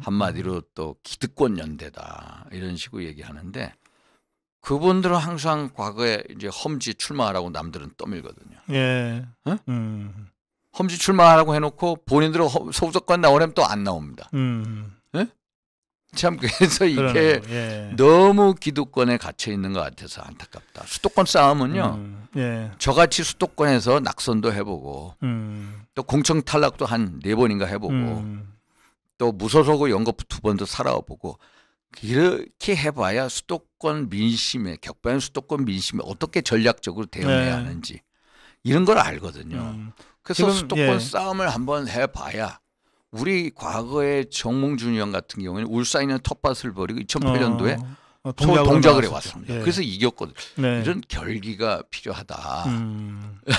한마디로 또 기득권 연대다. 이런 식으로 얘기하는데 그분들은 항상 과거에 이제 험지 출마하라고 남들은 떠밀거든요. 험지 출마하라고 해놓고 본인들은 소속관 나오려면 또 안 나옵니다. 참 그래서 이게 너무 기득권에 갇혀 있는 것 같아서 안타깝다. 수도권 싸움은요. 저같이 수도권에서 낙선도 해보고 또 공청 탈락도 한 4번인가 해보고 또 무소속으로 연거푸 2번도 살아보고 이렇게 해봐야 수도권 민심에 격변한 수도권 민심에 어떻게 전략적으로 대응해야 하는지 이런 걸 알거든요. 그래서 수도권 싸움을 한번 해봐야 우리 과거에 정몽준 의원 같은 경우에는 울산에 있는 텃밭을 버리고 2008년도에 동작을 해왔습니다. 그래서 이겼거든요. 이런 결기가 필요하다.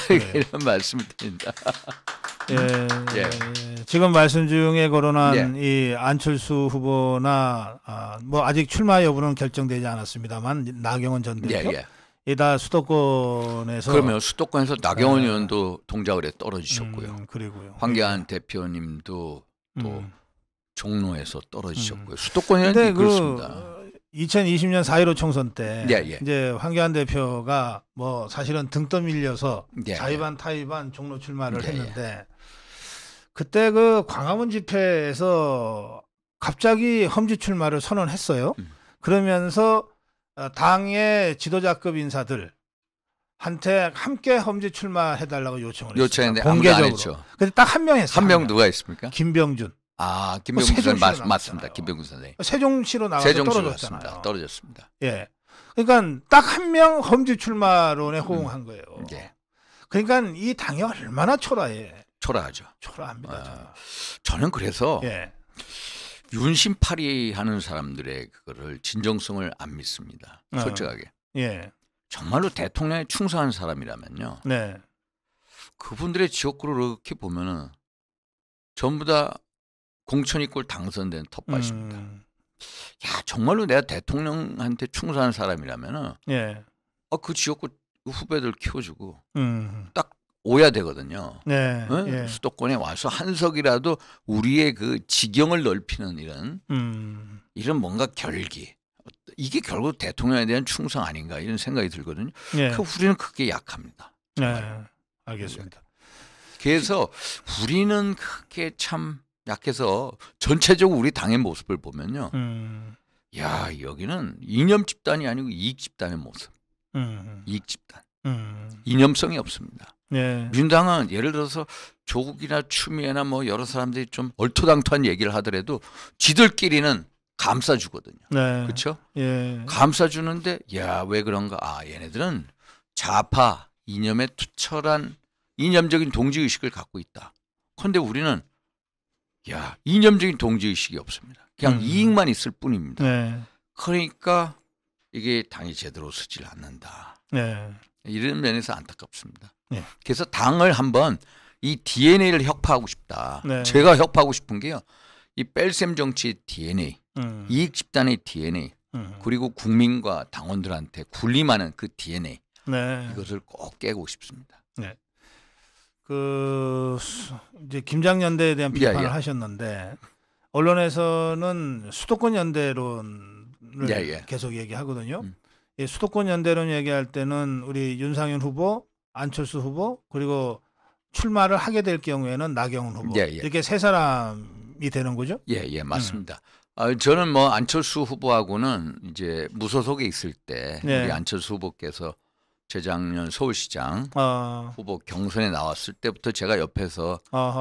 이런 말씀을 드립니다. 지금 말씀 중에 거론한 이 안철수 후보나 뭐 아직 출마 여부는 결정되지 않았습니다만 나경원 전 대표 다 수도권에서 그러면 수도권에서 나경원 의원도 동작을에 떨어지셨고요. 그리고요. 황교안 대표님도 또 종로에서 떨어지셨고요. 수도권에는 그렇습니다. 2020년 4.15 총선 때 예. 이제 황교안 대표가 뭐 사실은 등 떠밀려서 예. 자의반 타의반 종로 출마를 했는데 그때 그 광화문 집회에서 갑자기 험지 출마를 선언했어요. 그러면서 당의 지도자급 인사들 한테 함께 험지 출마해달라고 요청을 요청했는데 공개적으로. 아무도 안 했죠. 근데 딱 한 명 했어요. 한 명 누가 있습니까? 김병준. 김병준 선생님 맞습니다. 김병준 선생님. 세종시로 나가서 떨어졌잖아요. 떨어졌습니다. 예. 그러니까 딱 한 명 험지 출마론에 호응한 거예요. 예. 그러니까 이 당이 얼마나 초라해. 초라하죠. 초라합니다. 저는 그래서 예. 윤심팔이 하는 사람들의 그거를 진정성을 안 믿습니다. 솔직하게. 예. 정말로 대통령에 충성한 사람이라면요. 네. 그분들의 지역구를 이렇게 보면은 전부 다 공천이꼴 당선된 텃밭입니다. 야, 정말로 내가 대통령한테 충성한 사람이라면은 예. 그 지역구 후배들 키워주고 딱 오야 되거든요. 네. 예? 수도권에 와서 한석이라도 우리의 그 지경을 넓히는 이런 뭔가 결기. 이게 결국 대통령에 대한 충성 아닌가 이런 생각이 들거든요. 예. 우리는 그게 약합니다. 네. 알겠습니다. 그래서 우리는 그게 참 약해서 전체적으로 우리 당의 모습을 보면요. 야, 여기는 이념 집단이 아니고 이익 집단의 모습. 이익 집단. 이념성이 없습니다. 네. 민주당은 예를 들어서 조국이나 추미애나 뭐 여러 사람들이 좀 얼토당토한 얘기를 하더라도 지들끼리는 감싸주거든요. 네. 그렇죠? 예. 감싸주는데 야, 왜 그런가? 얘네들은 좌파 이념에 투철한 이념적인 동지의식을 갖고 있다. 그런데 우리는 야, 이념적인 동지의식이 없습니다. 그냥 이익만 있을 뿐입니다. 네. 그러니까 이게 당이 제대로 서질 않는다. 네. 이런 면에서 안타깝습니다. 네. 그래서 당을 한번 이 DNA를 혁파하고 싶다. 네. 제가 혁파하고 싶은 게요. 이 뺄셈 정치의 DNA, 이익 집단의 DNA, 그리고 국민과 당원들한테 군림하는 그 DNA, 네. 이것을 꼭 깨고 싶습니다. 네. 이제 김장연대에 대한 비판을 예. 하셨는데 언론에서는 수도권 연대론을 예. 계속 얘기하거든요. 이 수도권 연대론 얘기할 때는 우리 윤상현 후보, 안철수 후보 그리고 출마를 하게 될 경우에는 나경원 후보 이렇게 세 사람이 되는 거죠? 예, 맞습니다. 저는 뭐 안철수 후보하고는 이제 무소속에 있을 때 우리 안철수 후보께서 재작년 서울시장 후보 경선에 나왔을 때부터 제가 옆에서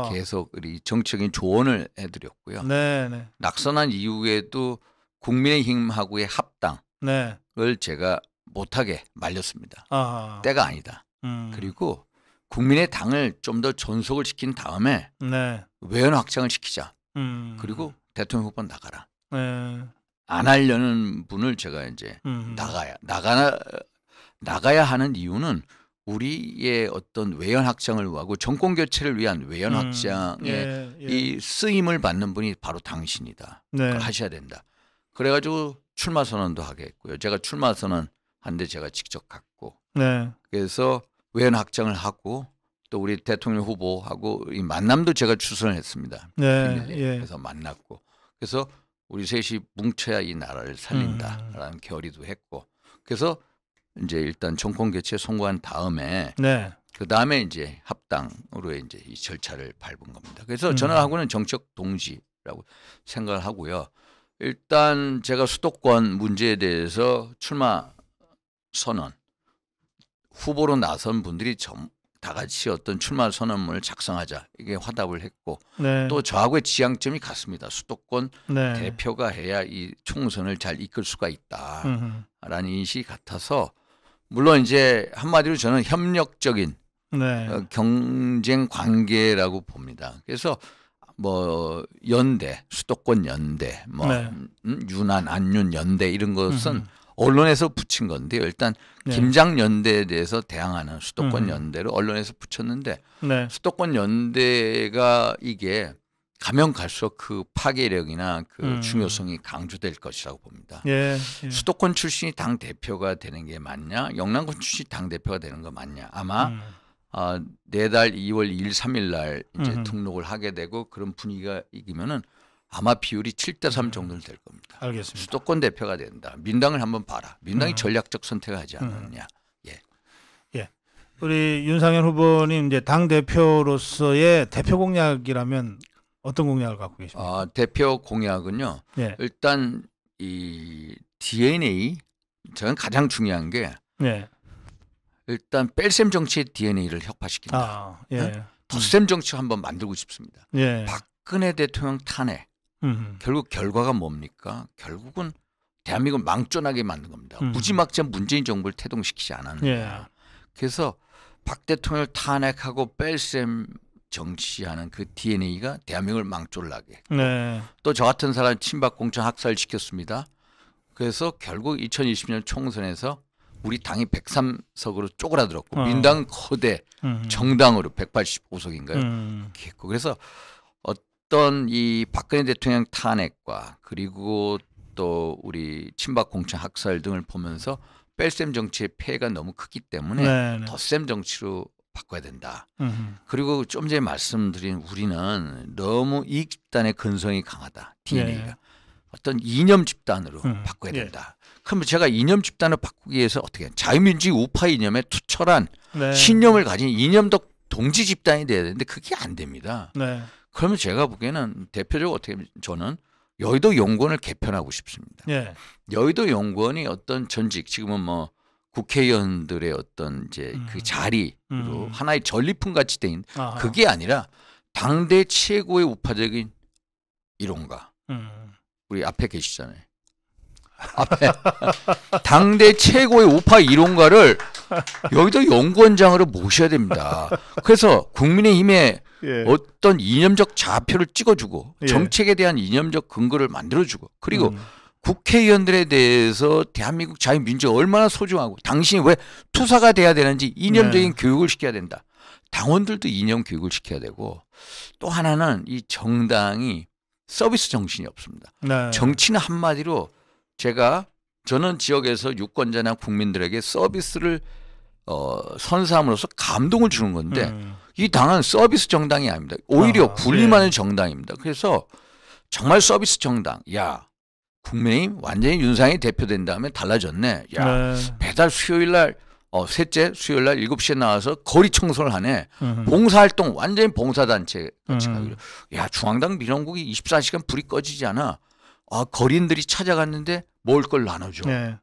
계속 우리 정치적인 조언을 해드렸고요. 네. 낙선한 이후에도 국민의힘하고의 합당을 제가 못하게 말렸습니다. 때가 아니다. 그리고 국민의 당을 좀 더 존속을 시킨 다음에 외연 확장을 시키자. 그리고 대통령 후보 나가라. 안 하려는 분을 제가 이제 나가야 하는 이유는 우리의 어떤 외연 확장을 하고 정권 교체를 위한 외연 확장의 이 쓰임을 받는 분이 바로 당신이다. 그걸 하셔야 된다. 그래가지고 출마 선언도 하겠고요. 제가 출마 선언 한데 제가 직접 갔고. 그래서 외연 확장을 하고 또 우리 대통령 후보하고 이 만남도 제가 추선을 했습니다. 그래서 만났고. 그래서 우리 셋이 뭉쳐야 이 나라를 살린다라는 결의도 했고. 그래서 이제 일단 정권 교체에 성공한 다음에 그 다음에 이제 합당으로 이제 이 절차를 밟은 겁니다. 그래서 저는하고는 정책 동지라고 생각을 하고요. 일단 제가 수도권 문제에 대해서 출마 선언 후보로 나선 분들이 다 같이 어떤 출마 선언문을 작성하자 이게 화답을 했고 또 저하고의 지향점이 같습니다. 수도권 대표가 해야 이 총선을 잘 이끌 수가 있다라는 인식이 같아서 물론 이제 한마디로 저는 협력적인 경쟁 관계라고 봅니다. 그래서 뭐 연대, 수도권 연대, 뭐 윤한, 안윤 연대 이런 것은 언론에서 붙인 건데요. 일단 김장 연대에 대해서 대항하는 수도권 연대를 언론에서 붙였는데 수도권 연대가 이게 가면 갈수록 그 파괴력이나 그 중요성이 강조될 것이라고 봅니다. 예, 예. 수도권 출신이 당 대표가 되는 게 맞냐, 영남권 출신이 당 대표가 되는 거 맞냐. 아마 내달 2월 2일, 3일 날 이제 등록을 하게 되고 그런 분위기가 이기면은 아마 비율이 7대3 정도는 될 겁니다. 알겠습니다. 수도권 대표가 된다. 민당을 한번 봐라. 민당이 전략적 선택을 하지 않느냐. 예. 예. 우리 윤상현 후보님 이제 당 대표로서의 대표 공약이라면 어떤 공약을 갖고 계십니까? 대표 공약은요. 예. 일단 이 DNA 저는 가장 중요한 게 예. 일단 뺄셈 정치의 DNA를 혁파시킨다. 예. 덧셈 정치 한번 만들고 싶습니다. 예. 박근혜 대통령 탄핵 결국 결과가 뭡니까? 결국은 대한민국을 망존하게 만든 겁니다. 무지막지한 문재인 정부를 태동시키지 않았느냐. 예. 그래서 박 대통령을 탄핵하고 뺄셈 정치하는 그 DNA가 대한민국을 망졸라게. 네. 또 저 같은 사람 친박 공천 학살시켰습니다. 그래서 결국 2020년 총선에서 우리 당이 103석으로 쪼그라들었고 민당은 거대 정당으로 185석인가요? 했고 그래서 어떤 이 박근혜 대통령 탄핵과 그리고 또 우리 친박 공천 학살 등을 보면서 뺄셈 정치의 폐해가 너무 크기 때문에 네네. 덧셈 정치로 바꿔야 된다. 그리고 좀 전에 말씀드린 우리는 너무 이익 집단의 근성이 강하다. DNA가. 네. 어떤 이념 집단으로 바꿔야 된다. 그러면 제가 이념 집단을 바꾸기 위해서 어떻게 해요? 자유민주주의 우파 이념에 투철한 네. 신념을 가진 이념적 동지 집단이 돼야 되는데 그게 안 됩니다. 네. 그러면 제가 보기에는 대표적으로 어떻게 하면 저는 여의도 용권을 개편하고 싶습니다. 네. 여의도 용권이 어떤 전직 지금은 뭐 국회의원들의 어떤 이제 그 자리로 하나의 전리품 같이 돼 있는 그게 아니라 당대 최고의 우파적인 이론가 우리 앞에 계시잖아요. 앞에 당대 최고의 우파 이론가를 여의도 용권장으로 모셔야 됩니다. 그래서 국민의힘에 예. 어떤 이념적 좌표를 찍어주고 예. 정책에 대한 이념적 근거를 만들어주고 그리고 국회의원들에 대해서 대한민국 자유민주가 얼마나 소중하고 당신이 왜 투사가 돼야 되는지 이념적인 교육을 시켜야 된다. 당원들도 이념 교육을 시켜야 되고 또 하나는 이 정당이 서비스 정신이 없습니다. 네. 정치는 한마디로 저는 지역에서 유권자나 국민들에게 서비스를 선사함으로써 감동을 주는 건데 이 당은 서비스 정당이 아닙니다. 오히려 군림하는 정당입니다. 그래서 정말 서비스 정당. 야 국민의힘 완전히 윤상이 대표된 다음에 달라졌네. 야 네. 배달 수요일 날 셋째 수요일 날 7시에 나와서 거리 청소를 하네. 봉사활동 완전히 봉사단체 같이 가기로. 야 중앙당 민원국이 24시간 불이 꺼지지 않아. 거리인들이 찾아갔는데 먹을 걸 나눠줘. 네.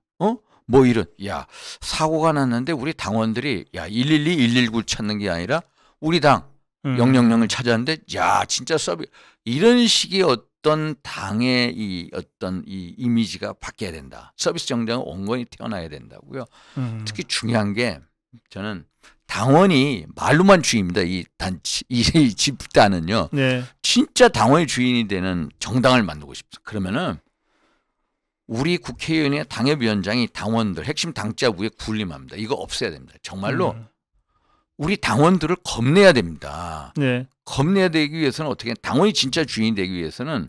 뭐 이런. 야 사고가 났는데 우리 당원들이 야 112, 119를 찾는 게 아니라 우리 당 000을 찾았는데 야 진짜 이런 식의 어떤 당의 이 어떤 이 이미지가 바뀌어야 된다. 서비스 정당은 온건히 태어나야 된다고요. 특히 중요한 게 저는 당원이 말로만 주인입니다. 이 집단은요. 네. 진짜 당원이 주인이 되는 정당을 만들고 싶습니다. 그러면은 우리 국회의원의 당협위원장이 당원들 핵심 당자 위에 군림합니다. 이거 없애야 됩니다. 정말로 우리 당원들을 겁내야 됩니다. 네. 겁내야 되기 위해서는 어떻게 당원이 진짜 주인이 되기 위해서는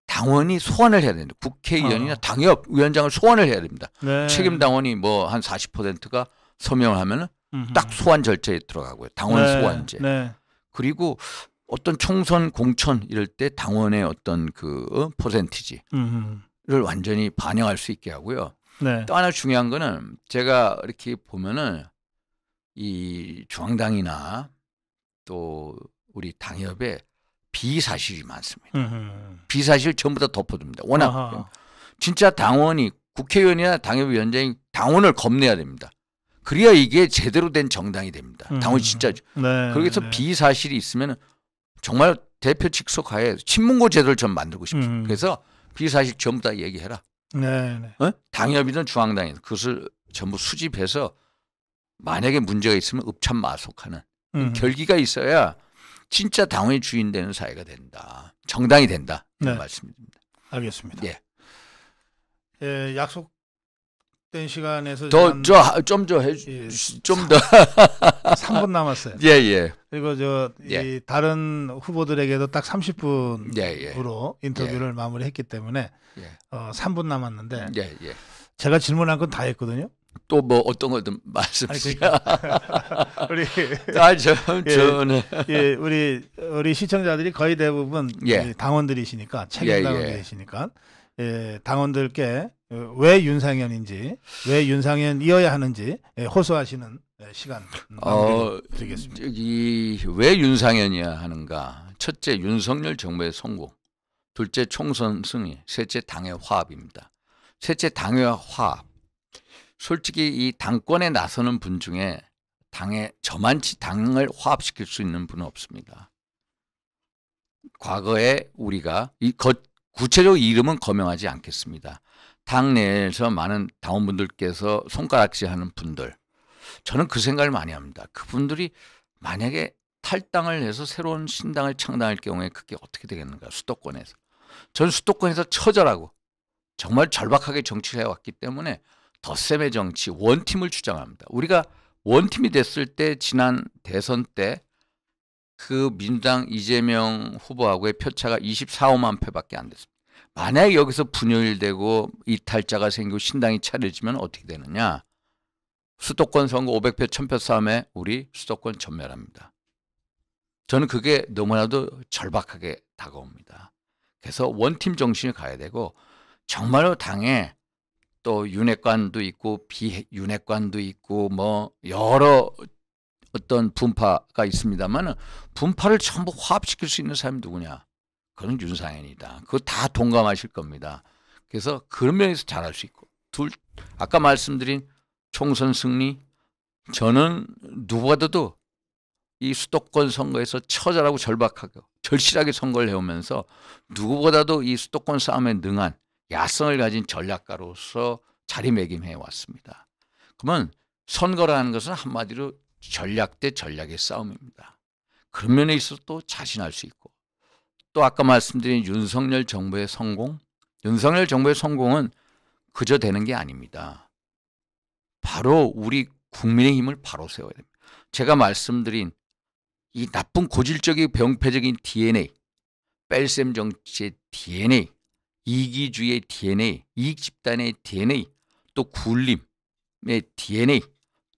당원이 소환을 해야 됩니다. 국회의원이나 당협위원장을 소환을 해야 됩니다. 네. 책임 당원이 뭐 한 40%가 서명을 하면은 딱 소환 절차에 들어가고요. 당원 네. 소환제. 네. 그리고 어떤 총선 공천 이럴 때 당원의 어떤 그 퍼센티지를 완전히 반영할 수 있게 하고요. 네. 또 하나 중요한 거는 제가 이렇게 보면은 이 중앙당이나 또 우리 당협에 비사실이 많습니다. 비사실 전부 다 덮어둡니다. 워낙 진짜 당원이 국회의원이나 당협위원장이 당원을 겁내야 됩니다. 그래야 이게 제대로 된 정당이 됩니다. 당원이 진짜. 네. 그래서 비사실이 있으면 정말 대표 직속하에 친문고 제도를 좀 만들고 싶습니다. 그래서 비사실 전부 다 얘기해라. 네. 당협이든 중앙당이든 그것을 전부 수집해서 만약에 문제가 있으면 읍참마속하는 결기가 있어야 진짜 당원이 주인 되는 사회가 된다. 정당이 된다. 이런 말씀입니다. 알겠습니다. 예. 예, 약속 된 시간에서 좀 더 3분 남았어요. 예, 예. 그리고 이 다른 후보들에게도 딱 30분으로 인터뷰를 마무리했기 때문에 3분 남았는데 제가 질문한 건 다 했거든요. 또 뭐 어떤 거든 말씀하세요. 우리 저는 우리 시청자들이 거의 대부분 당원들이시니까 책임 당원들이시니까 당원들께 왜 윤상현인지, 왜 윤상현이어야 하는지 호소하시는 시간 드리겠습니다. 왜 윤상현이어야 하는가? 첫째, 윤석열 정부의 성공. 둘째, 총선 승리. 셋째, 당의 화합입니다. 셋째, 당의 화합. 솔직히 이 당권에 나서는 분 중에 저만치 당을 화합시킬 수 있는 분은 없습니다. 과거에 우리가 구체적 이름은 거명하지 않겠습니다. 당 내에서 많은 당원분들께서 손가락질하는 분들, 저는 그 생각을 많이 합니다. 그분들이 만약에 탈당을 해서 새로운 신당을 창당할 경우에 그게 어떻게 되겠는가? 수도권에서. 저는 수도권에서 처절하고 정말 절박하게 정치를 해왔기 때문에 덧셈의 정치, 원팀을 주장합니다. 우리가 원팀이 됐을 때 지난 대선 때 그 민주당 이재명 후보하고의 표차가 24~25만 표밖에 안 됐습니다. 만약에 여기서 분열되고 이탈자가 생기고 신당이 차려지면 어떻게 되느냐? 수도권 선거 500표 1000표 싸움에 우리 수도권 전멸합니다. 저는 그게 너무나도 절박하게 다가옵니다. 그래서 원팀 정신을 가야 되고 정말로 당에 또 윤핵관도 있고 비윤핵관도 있고 뭐 여러 어떤 분파가 있습니다만 분파를 전부 화합시킬 수 있는 사람이 누구냐? 그건 윤상현이다. 그거 다 동감하실 겁니다. 그래서 그런 면에서 잘할 수 있고 아까 말씀드린 총선 승리, 저는 누구보다도 이 수도권 선거에서 처절하고 절박하고 절실하게 선거를 해오면서 누구보다도 이 수도권 싸움에 능한 야성을 가진 전략가로서 자리매김해 왔습니다. 그러면 선거라는 것은 한마디로 전략 대 전략의 싸움입니다. 그런 면에 있어서 또 자신할 수 있고 또 아까 말씀드린 윤석열 정부의 성공, 윤석열 정부의 성공은 그저 되는 게 아닙니다. 바로 우리 국민의 힘을 바로 세워야 됩니다. 제가 말씀드린 이 나쁜 고질적인 병폐적인 DNA, 뺄셈 정치의 DNA, 이기주의의 DNA, 이익집단의 DNA, 또 굴림의 DNA,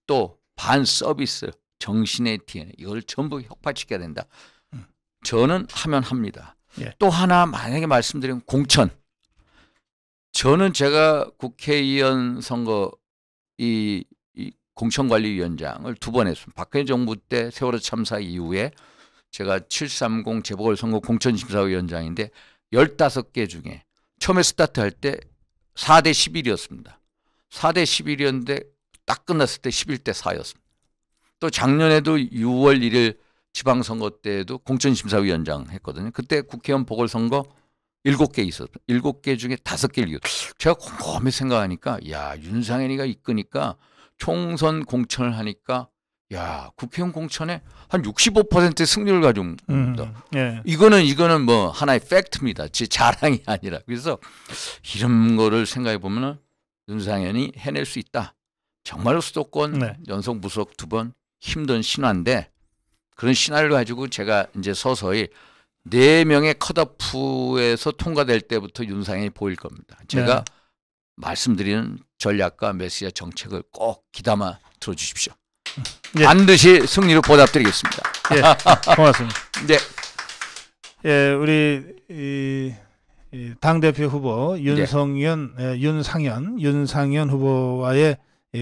또 반서비스 정신의 DNA, 이걸 전부 혁파시켜야 된다. 저는 하면 합니다. 또 하나 만약에 말씀드리면 공천. 저는 제가 국회의원 선거 이 공천관리위원장을 2번 했습니다. 박근혜 정부 때 세월호 참사 이후에 제가 730 재보궐선거 공천심사위원장인데 15개 중에 처음에 스타트할 때 4대 11이었습니다. 4대 11이었는데 딱 끝났을 때 11대 4였습니다. 또 작년에도 6월 1일 지방선거 때에도 공천심사위원장 했거든요. 그때 국회의원 보궐선거 7개 있었어요. 7개 중에 5개를 이겼어요. 제가 곰곰이 생각하니까 야, 윤상현이가 이끄니까 총선 공천을 하니까 야, 국회의원 공천에 한 65% 승률을 가져온 겁니다. 이거는 뭐 하나의 팩트입니다. 제 자랑이 아니라. 그래서 이런 거를 생각해 보면은 윤상현이 해낼 수 있다. 정말로 수도권 연속 무속 2번 힘든 신화인데 그런 신화를 가지고 제가 이제 서서히 4명의 컷오프에서 통과될 때부터 윤상현이 보일 겁니다. 제가 말씀드리는 전략과 메시지 정책을 꼭 귀담아 들어주십시오. 반드시 승리로 보답드리겠습니다. 고맙습니다. 네. 우리 당대표 후보 윤상현 후보와의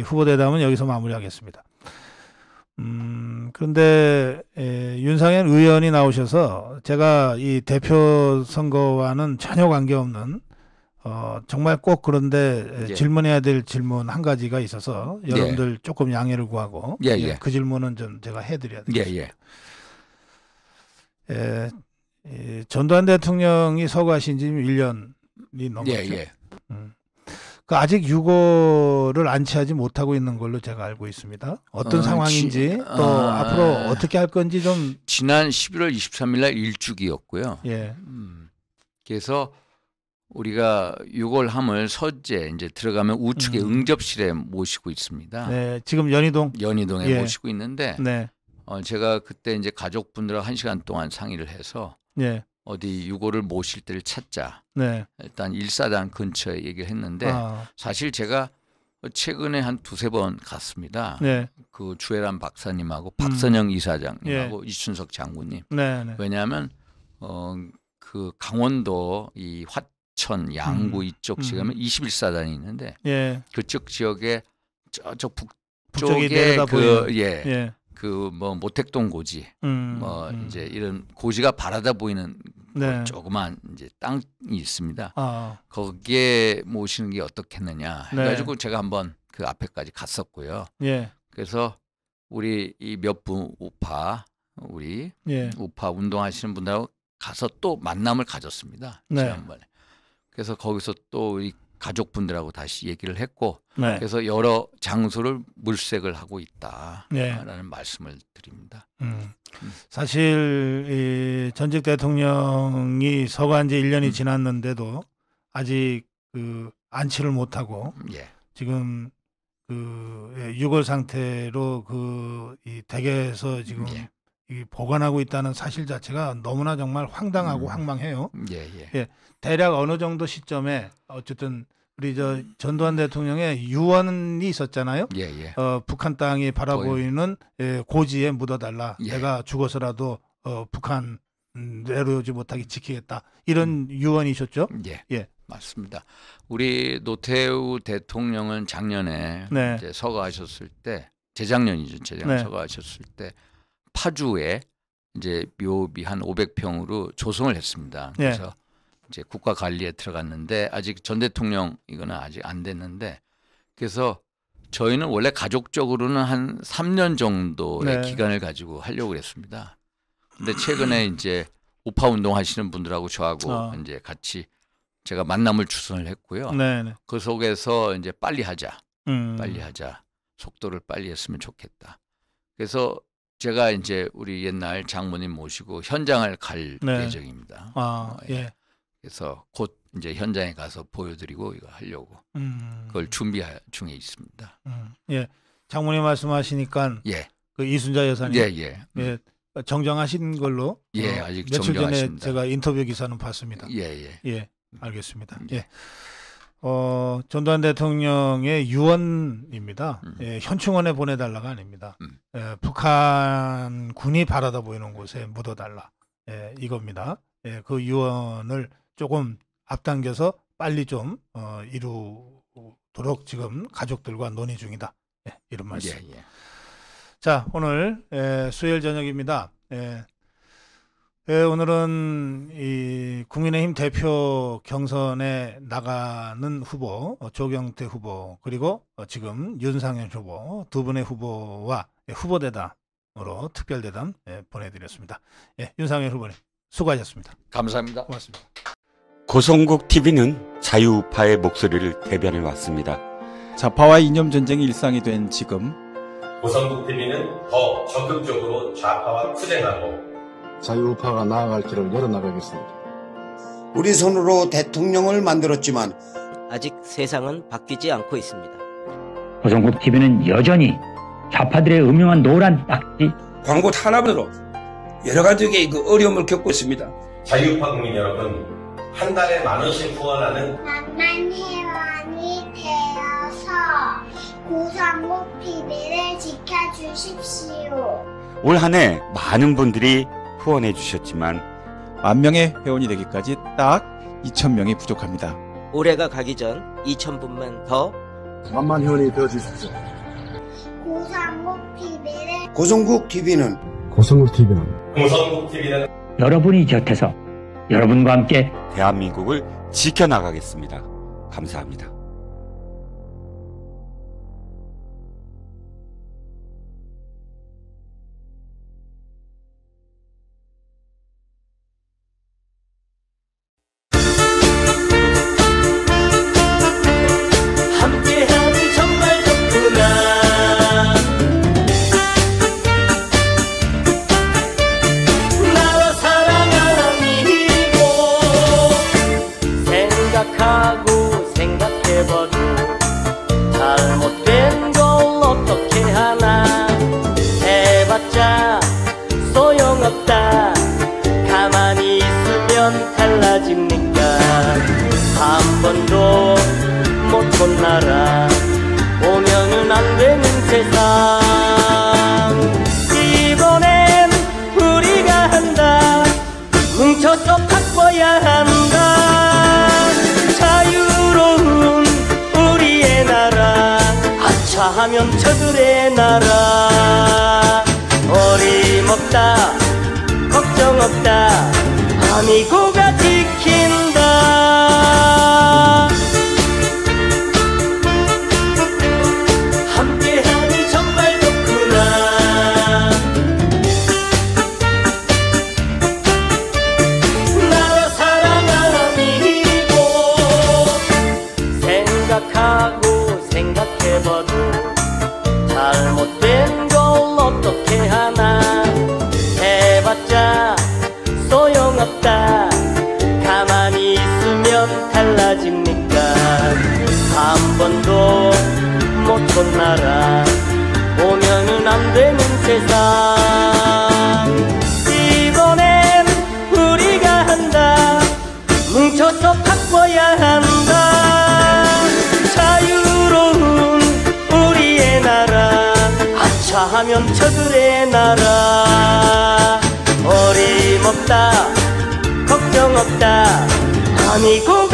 후보 대담은 여기서 마무리하겠습니다. 그런데 윤상현 의원이 나오셔서 제가 이 대표 선거와는 전혀 관계없는 정말 꼭 그런데 질문해야 될 질문 한 가지가 있어서 여러분들 조금 양해를 구하고 그 질문은 좀 제가 해드려야 되겠습니다. 전두환 대통령이 서거하신 지 1년이 넘었죠. 그 아직 유고를 안치하지 못하고 있는 걸로 제가 알고 있습니다. 어떤 상황인지 또 앞으로 어떻게 할 건지 좀. 지난 11월 23일 날 일주기였고요. 그래서 우리가 6월 함을 서재 이제 들어가면 우측에 응접실에 모시고 있습니다. 네, 지금 연희동에 예. 모시고 있는데 네. 제가 그때 이제 가족분들하고 1시간 동안 상의를 해서 예. 어디 유고를 모실 때를 찾자. 네. 일단 일사단 근처에 얘기를 했는데 사실 제가 최근에 한 2-3번 갔습니다. 네. 그 주애란 박사님하고 박선영 이사장님하고 이춘석 장군님. 네. 네. 왜냐하면 그 강원도 이 화천, 양구 이쪽 지역에 21사단이 있는데 예. 그쪽 지역에 저쪽 북쪽이 북쪽에 예. 그 뭐 모택동 고지 뭐 이제 이런 고지가 바라다 보이는 네. 조그만 이제 땅이 있습니다. 거기에 모시는 게 어떻겠느냐 해가지고 제가 한번 그 앞에까지 갔었고요. 예. 그래서 우리 이 몇 분 우파 우파 운동하시는 분들하고 가서 또 만남을 가졌습니다. 네. 지난번에. 그래서 거기서 또 우리 가족분들하고 다시 얘기를 했고 네. 그래서 여러 장소를 물색을 하고 있다라는 네. 말씀을 드립니다. 사실 이 전직 대통령이 서거한 지 1년이 지났는데도 아직 그 안치를 못하고 지금 그 유골 상태로 그 이 댁에서 지금 이 보관하고 있다는 사실 자체가 너무나 정말 황당하고 황망해요. 예. 대략 어느 정도 시점에 어쨌든 우리 전두환 대통령의 유언이 있었잖아요. 북한 땅이 바라보이는 고지에 묻어달라. 내가 죽어서라도 북한 내려오지 못하게 지키겠다. 이런 유언이 있었죠. 예. 맞습니다. 우리 노태우 대통령은 작년에 이제 서거하셨을 때 재작년이죠. 서거하셨을 때 파주에 이제 묘비 한 500평으로 조성을 했습니다. 그래서 이제 국가 관리에 들어갔는데 아직 전 대통령 이거는 아직 안 됐는데 그래서 저희는 원래 가족적으로는 한 3년 정도의 기간을 가지고 하려고 그랬습니다. 근데 최근에 이제 우파 운동 하시는 분들하고 저하고 이제 같이 제가 만남을 주선을 했고요. 그 속에서 이제 빨리 하자. 속도를 빨리 했으면 좋겠다. 그래서 제가 이제 우리 옛날 장모님 모시고 현장을 갈 예정입니다. 그래서 곧 이제 현장에 가서 보여드리고 이거 하려고 그걸 준비 중에 있습니다. 장모님 말씀하시니까 그 이순자 여사님 정정하신 걸로 아직 며칠 전에 정정하십니다. 제가 인터뷰 기사는 봤습니다. 알겠습니다. 전두환 대통령의 유언입니다. 현충원에 보내달라가 아닙니다. 북한군이 바라다 보이는 곳에 묻어달라. 이겁니다. 그 유언을 조금 앞당겨서 빨리 좀 이루도록 지금 가족들과 논의 중이다. 이런 말씀. 자, 오늘 수요일 저녁입니다. 오늘은 이 국민의힘 대표 경선에 나가는 후보 조경태 후보 그리고 지금 윤상현 후보 두 분의 후보와 후보대담으로 특별대담 보내드렸습니다. 윤상현 후보님 수고하셨습니다. 감사합니다. 고맙습니다. 고성국 TV는 자유우파의 목소리를 대변해 왔습니다. 좌파와 이념 전쟁이 일상이 된 지금 고성국 TV는 더 적극적으로 좌파와 투쟁하고 자유우파가 나아갈 길을 열어나가겠습니다. 우리 손으로 대통령을 만들었지만 아직 세상은 바뀌지 않고 있습니다. 고성국 TV는 여전히 좌파들의 음흉한 노란 딱지 광고 탄압으로 여러 가지의 그 어려움을 겪고 있습니다. 자유우파 국민 여러분, 한 달에 10,000원씩 후원하는 만만 회원이 되어서 고성국 TV를 지켜주십시오. 올 한 해 많은 분들이 후원해 주셨지만 10,000명의 회원이 되기까지 딱 2,000명이 부족합니다. 올해가 가기 전 2,000분만 더 10,000만 회원이 되어주십시오. 고성국 TV는 고성국 TV는 여러분이 곁에서 여러분과 함께 대한민국을 지켜나가겠습니다. 감사합니다. 생각하고 생각해봐도 잘못된 걸 어떻게 하나. 해봤자 소용없다. 가만히 있으면 달라집니까? 한 번도 못 혼나라. 오면은 안 되는 세상. 이번엔 우리가 한다. 뭉쳐서 바꿔야 한다. 자유로운 우리의 나라. 아차하면 저들의 나라. 어림없다 걱정 없다. 아미고가 지킨다. 함께하니 정말 좋구나. 나라 사랑하미고. 생각하고 생각해봐도 잘못된 걸 어떻게 하나. 해봤자 소용없다. 가만히 있으면 달라집니까? 한 번도 못 혼나라. 오면은 안 되는 세상. 이번엔 우리가 한다. 뭉쳐서 바꿔야 한다. 자유로운 우리의 나라. 아차하면 저들의 나라. 어림없다 걱정 없다. 아미고